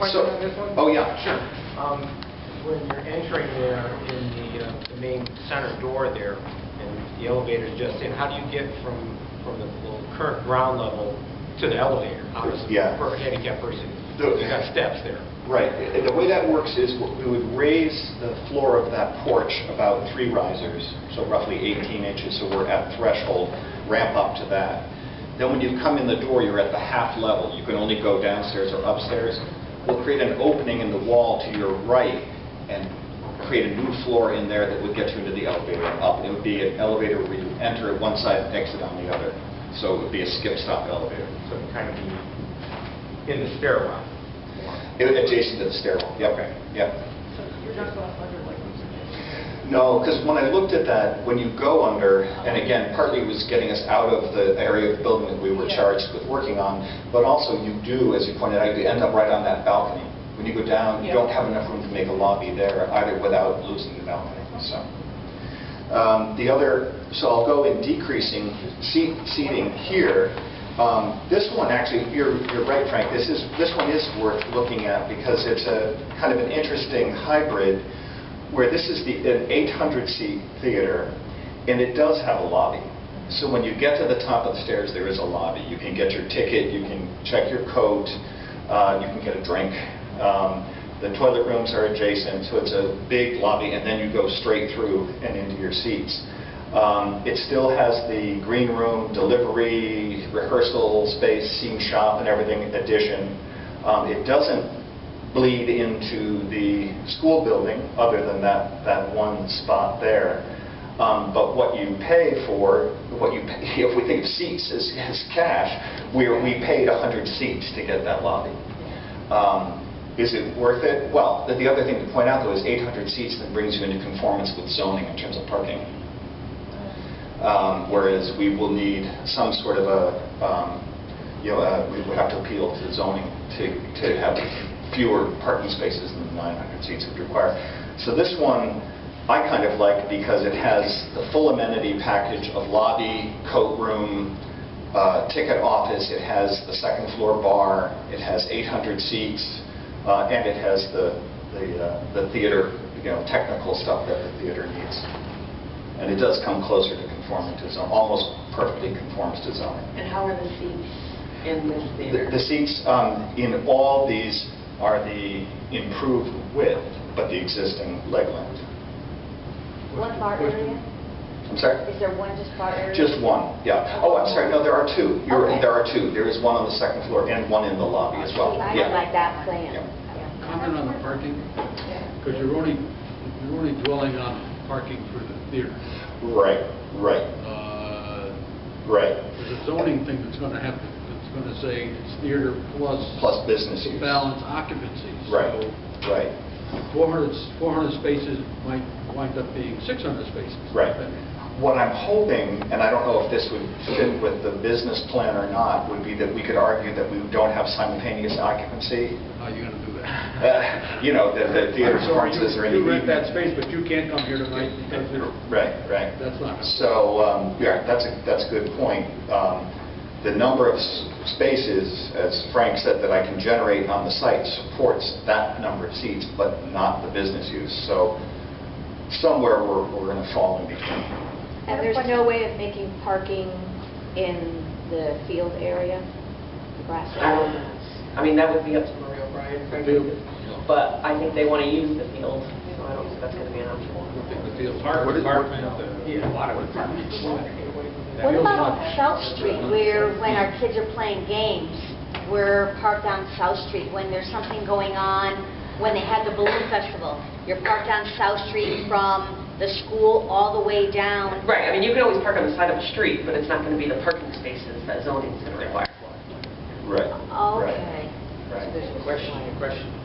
question on this one? Oh, yeah, sure. When you're entering there in the main center door there, and the elevator's just in, how do you get from the current ground level to the elevator? How does for a handicapped person? You got steps there. Right. The way that works is we would raise the floor of that porch about 3 risers, so roughly 18 inches, so we're at threshold, ramp up to that. Then when you come in the door, you're at the half level. You can only go downstairs or upstairs. We'll create an opening in the wall to your right and create a new floor in there that would get you into the elevator and up. It would be an elevator where you enter at one side and exit on the other. So it would be a skip-stop elevator. So it kind of be in the stairwell. Adjacent to the stairwell. Yep. Okay. Yep. So you're not going under like we suggested? No, because when I looked at that, when you go under, and again, partly it was getting us out of the area of the building that we were charged with working on, but also you do, as you pointed out, you end up right on that balcony. When you go down, you don't have enough room to make a lobby there, either without losing the balcony. So, so I'll go in decreasing seating here. This one, actually, you're right, Frank. This one is worth looking at because it's a kind of an interesting hybrid where this is an 800-seat theater, and it does have a lobby. So when you get to the top of the stairs, there is a lobby. You can get your ticket, you can check your coat, you can get a drink. The toilet rooms are adjacent, so it's a big lobby, and then you go straight through and into your seats. It still has the green room, delivery, rehearsal space, scene shop, and everything addition. It doesn't bleed into the school building other than that one spot there. But what you pay for, if we think of seats as cash, we paid 100 seats to get that lobby. Is it worth it? Well, the other thing to point out, though, is 800 seats that brings you into conformance with zoning in terms of parking. Whereas we will need some sort of we would have to appeal to zoning to have fewer parking spaces than the 900 seats would require. So this one I kind of like because it has the full amenity package of lobby, coat room, ticket office. It has the second floor bar. It has 800 seats, and it has the theater, technical stuff that the theater needs. And it does come closer to conforming to zoning, almost perfectly conforms to zoning. And how are the seats in this theater? The seats in all these are the improved width, but the existing leg length. One bar area? I'm sorry? Is there one just bar area? Just one, yeah. Oh, I'm sorry, no, there are 2. There are 2. There is one on the second floor and one in the lobby as well. I don't like that plan. Yeah. Comment on the parking, because you're only dwelling on parking for the theater. Right. There's a zoning thing that's going to say it's theater plus business use. Balance occupancy. Right. 400 spaces might wind up being 600 spaces. Right. What I'm hoping, and I don't know if this would fit with the business plan or not, would be that we could argue that we don't have simultaneous occupancy. How are you going to do that? You know, the theater So performances are in the you rent evening. that space, but you can't come here tonight because Right, right. that's not. So, yeah, that's a good point. The number of spaces, as Frank said, that I can generate on the site supports that number of seats, but not the business use. So somewhere we're going to fall in between. And there's no way of making parking in the field area, the grass area? I mean, that would be up to Mario O'Brien, frankly, but I think they want to use the field, so I don't think that's going to be an option. Park department, water department. What about on South Street, where when our kids are playing games, we're parked on South Street, when there's something going on, when they had the balloon festival, you're parked on South Street from the school all the way down? Right, I mean, you can always park on the side of the street, but it's not going to be the parking spaces that zoning is going to require. Right. Okay. Right. There's a question.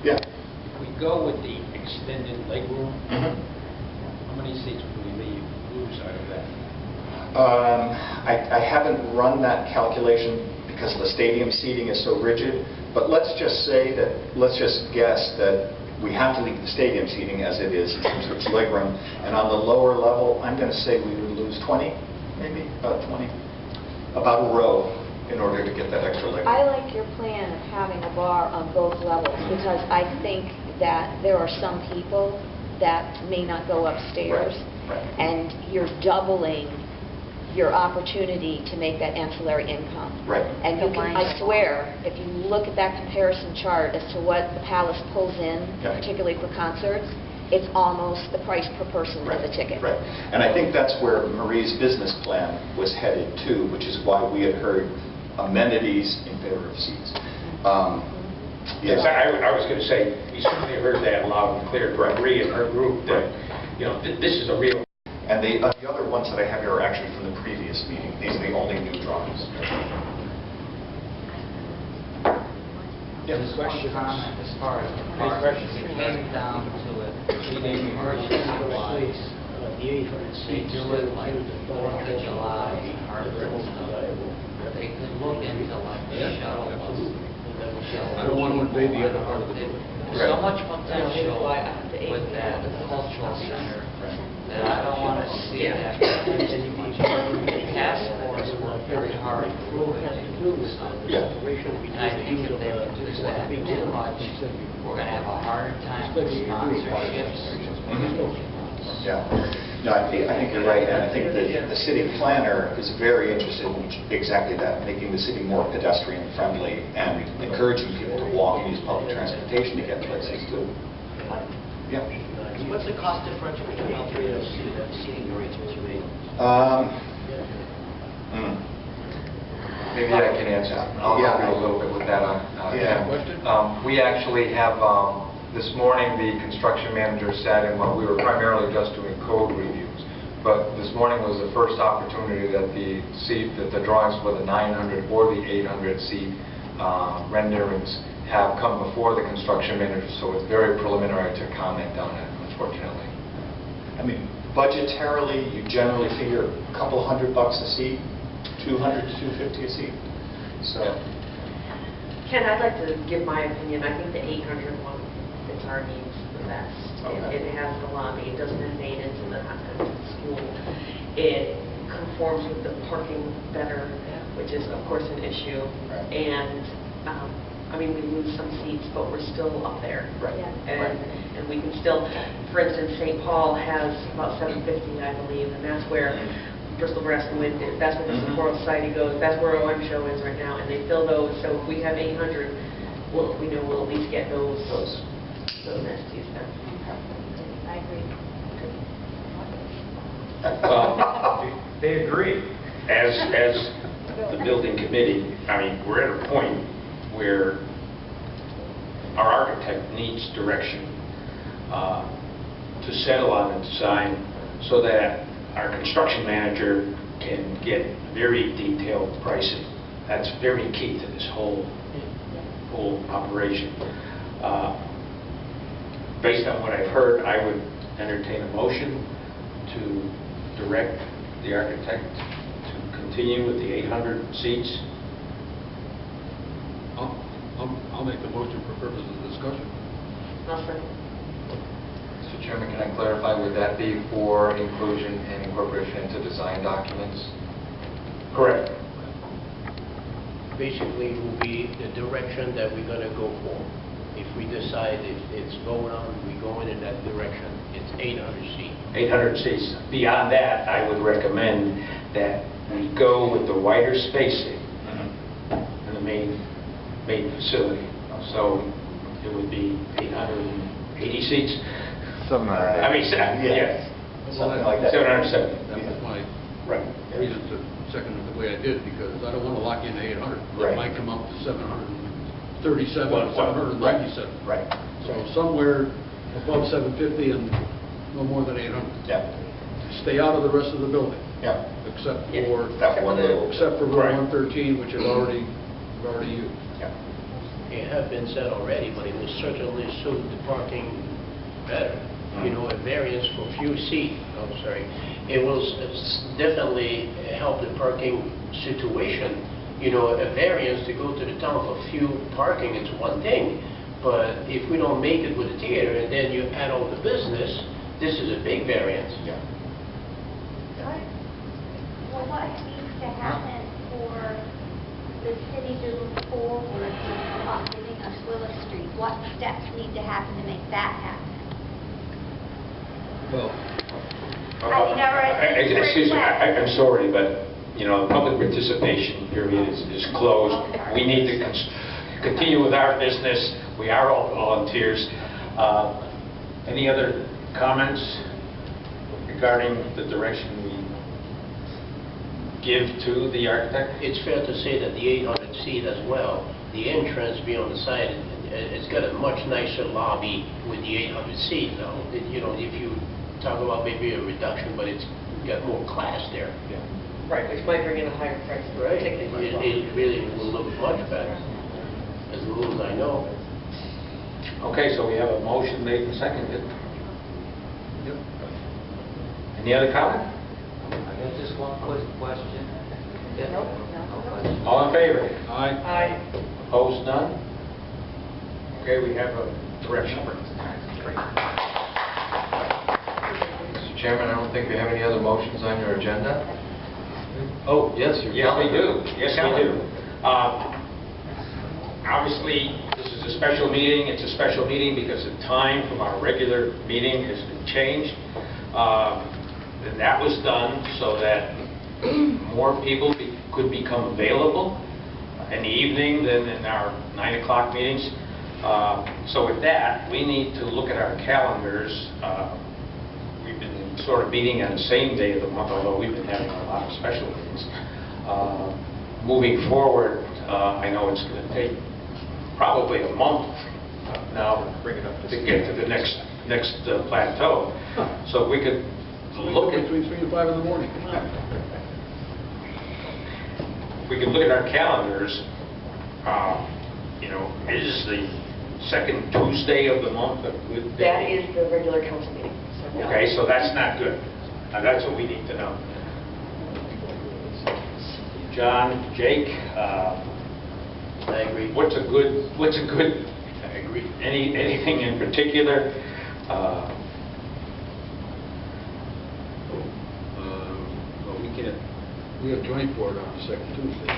Yeah. If we go with the extended legroom, how many seats would we lose out of that? I haven't run that calculation because the stadium seating is so rigid, but let's just guess that we have to leave the stadium seating as it is in terms of its legroom, and on the lower level, I'm going to say we would lose 20, maybe about 20, about a row in order to get that extra legroom. I like your plan of having a bar on both levels because I think that there are some people that may not go upstairs, and you're doubling your opportunity to make that ancillary income. Right. And you can, I swear, if you look at that comparison chart as to what the Palace pulls in, particularly for concerts, it's almost the price per person for the ticket. Right. And I think that's where Marie's business plan was headed too, which is why we had heard amenities in favor of seats. Yes, I was going to say, we certainly heard that loud and clear from Marie and her group that, you know, this is a real... And the other ones that I have here are actually from the previous meeting. These are the only new drawings. Yeah, this question comment as far as it came down to it. Meeting emergency-wise, they do it like the 4th of July, or they could look into like the shuttle bus. I don't want to invade the other part of the building. There's so much potential with that cultural center that I don't want to see that. The task force worked very hard to prove it and do stuff. And I think if they would do that too much, we're going to have a harder time with sponsorships. Yeah. No, I think you're right, and I think that the city planner is very interested in exactly that, making the city more pedestrian friendly and encouraging people to walk and use public transportation to get places too. Yeah. What's the cost differential between all three of those seating arrangements you made? Maybe I can answer. I'll help you a little bit with that. We actually have, this morning, the construction manager sat in while we were primarily just doing code reviews. But this morning was the first opportunity that the drawings for the 900 or the 800 seat renderings have come before the construction manager, so it's very preliminary to comment on it, unfortunately. I mean, budgetarily, you generally figure a couple $100 a seat, 200 to 250 a seat. So, Ken, I'd like to give my opinion. I think the 800 one fits our needs the best. It has the lobby. It doesn't invade into the school. It conforms with the parking better, which is, of course, an issue. And I mean, we lose some seats, but we're still up there. And we can still, for instance, St. Paul has about 750, I believe, and that's where Bristol Brass and Wind is. That's where the Sephora Society goes. That's where OM Show is right now, and they fill those. So if we have 800, we know we'll at least get those entities then. I agree. They agree. As the building committee, I mean, we're at a point where our architect needs direction to settle on a design so that our construction manager can get very detailed pricing. That's very key to this whole operation. Based on what I've heard, I would entertain a motion to direct the architect to continue with the 800 seats. I'll make the motion for purposes of discussion. Mr. Chairman, can I clarify, would that be for inclusion and incorporation into design documents? Correct. Basically, it will be the direction that we're going to go for. If we decide if it's going on, we're going in that direction. It's 800 seats. 800 seats. Beyond that, I would recommend that we go with the wider spacing in the main facility. So it would be 880 seats. Something like that. I mean, yeah. Something like that. 770. That was my Right. reason to second it the way I did, because I don't want to lock in 800. Right. It might come up to 737, Well, 797. Right. So somewhere above 750 and no more than 800. Yeah. Stay out of the rest of the building, Yeah. except Yeah. for That one little. room Right. 113, which is already used. Yeah. It have been said already, but it will certainly suit the parking better. You know, a variance for few seats, it will definitely help the parking situation. You know, a variance to go to the town for few parking is one thing, but if we don't make it with the theater and then you add all the business, this is a big variance. Yeah. Well, what needs to happen for the city to move forward on giving us Willis Street? What steps need to happen to make that happen? Well, Excuse me, I'm sorry, but, you know, the public participation period is closed. We need to continue with our business. We are all volunteers. Any other comments regarding the direction we give to the architect? It's fair to say that the 800 seat as well, the entrance be on the side, it's got a much nicer lobby with the 800 seat now. You know, if you talk about maybe a reduction, but it's got more class there. Yeah. Right, which might bring in a higher price for a ticket as well. It really will look much better, as little as I know. Okay, so we have a motion made and seconded. yep. Any other comment? I got just one quick question. No? All in favor? Aye. Aye. Opposed, none? Okay, we have a direction. Mr. Chairman, I don't think we have any other motions on your agenda. Oh, Yes, your yes, we calendar. do. Yes, we do. Obviously, this is a special meeting. It's a special meeting because the time from our regular meeting has been changed. And that was done so that more people could become available in the evening than in our 9 o'clock meetings. So with that, we need to look at our calendars. We've been sort of meeting on the same day of the month, although we've been having a lot of special meetings. Moving forward, I know it's going to take probably a month now to get to the next plateau. So we could look at Between 3 and 5 in the morning. we could look at our calendars. You know, is the second Tuesday of the month a good day? That is the regular council meeting. So no. Okay, so that's not good. That's what we need to know. John, Jake, I agree. what's a good? I agree. Anything in particular? Well, we have joint board on the second Tuesday.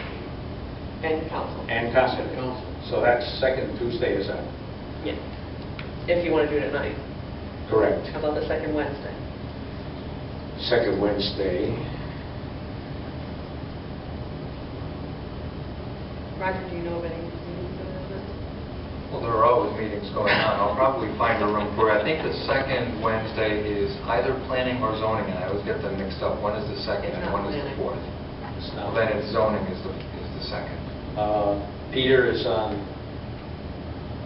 And council. And council. Council. So that's second Tuesday is that? Yeah. If you want to do it at night. Correct. How about the second Wednesday? Second Wednesday. Roger, do you know of any meetings that are this? Well, there are always meetings going on. I'll probably find a room for it. I think the second Wednesday is either planning or zoning, and I always get them mixed up. One is the second It's and not one is the planning. fourth. It's Well, not. then it's zoning is the second. Peter is on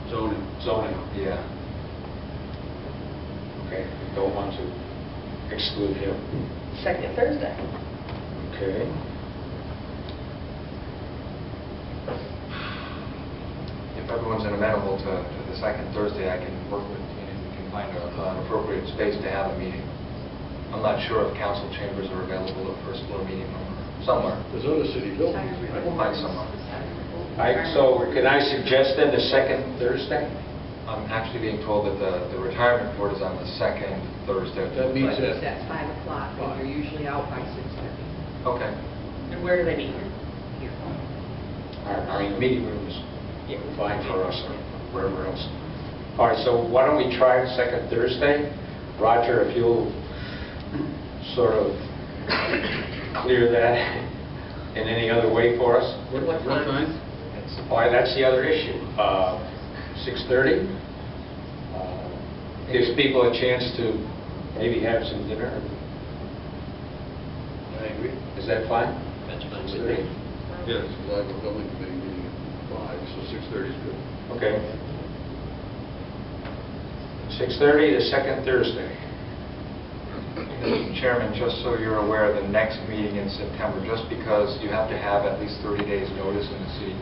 Zoning. zoning. Yeah. Okay, we don't want to exclude him. Second Thursday. Okay. If everyone's amenable to the second Thursday, I can work with, we can find an appropriate space to have a meeting. I'm not sure if council chambers are available at first floor meeting room or somewhere. There's other city buildings. We'll find somewhere. So can I suggest then the second Thursday? I'm actually being told that the retirement board is on the second Thursday. That means But that... it's at 5 o'clock, and they're usually out by 6:30. Okay. And where do they meet? Here. Our meeting room is fine for us or wherever else. All right, so why don't we try the second Thursday? Roger, if you'll sort of clear that in any other way for us. What time? Why, that's the other issue. 6:30 gives people a chance to maybe have some dinner. I agree. Is that fine? That's fine. 6:30? Yes, because I have a building committee meeting at 5, so 6:30 is good. Okay. 6:30, the second Thursday. Chairman, just so you're aware, the next meeting in September, just because you have to have at least 30 days notice in the city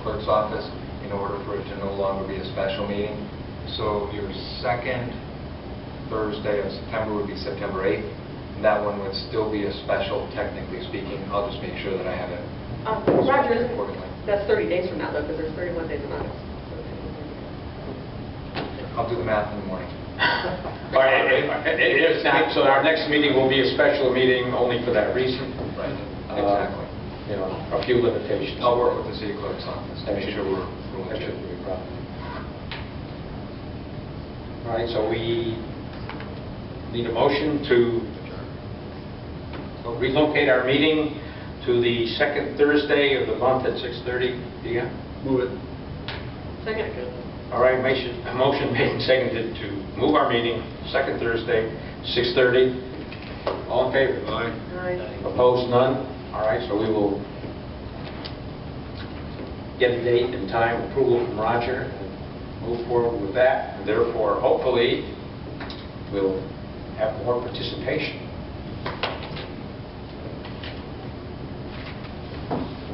clerk's office in order for it to no longer be a special meeting. So your second Thursday of September would be September 8th. And that one would still be a special, technically speaking. I'll just make sure that I have it. Roger, accordingly. that's 30 days from now, though, because there's 31 days in August. I'll do the math in the morning. All right, it is not, so our next meeting will be a special meeting only for that reason. Right, exactly. You know, a few limitations. I'll work with the city clerk's office to That make should- sure we're That ruling shouldn't it. be a problem. All right, so we need a motion to relocate our meeting to the second Thursday of the month at 6:30 p.m. Move it. Second. All right, a motion made and seconded to move our meeting second Thursday, 6:30. All in favor? Aye. Opposed, none? All right, so we will get a date and time approval from Roger and move forward with that. And therefore, hopefully, we'll have more participation.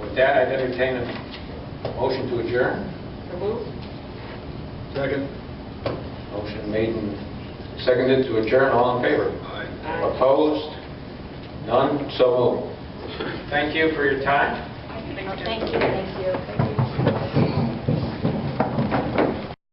With that, I'd entertain a motion to adjourn. So move. Second. Motion made and seconded to adjourn. All in favor? Aye. Opposed? None? So moved. Thank you for your time. Thank you.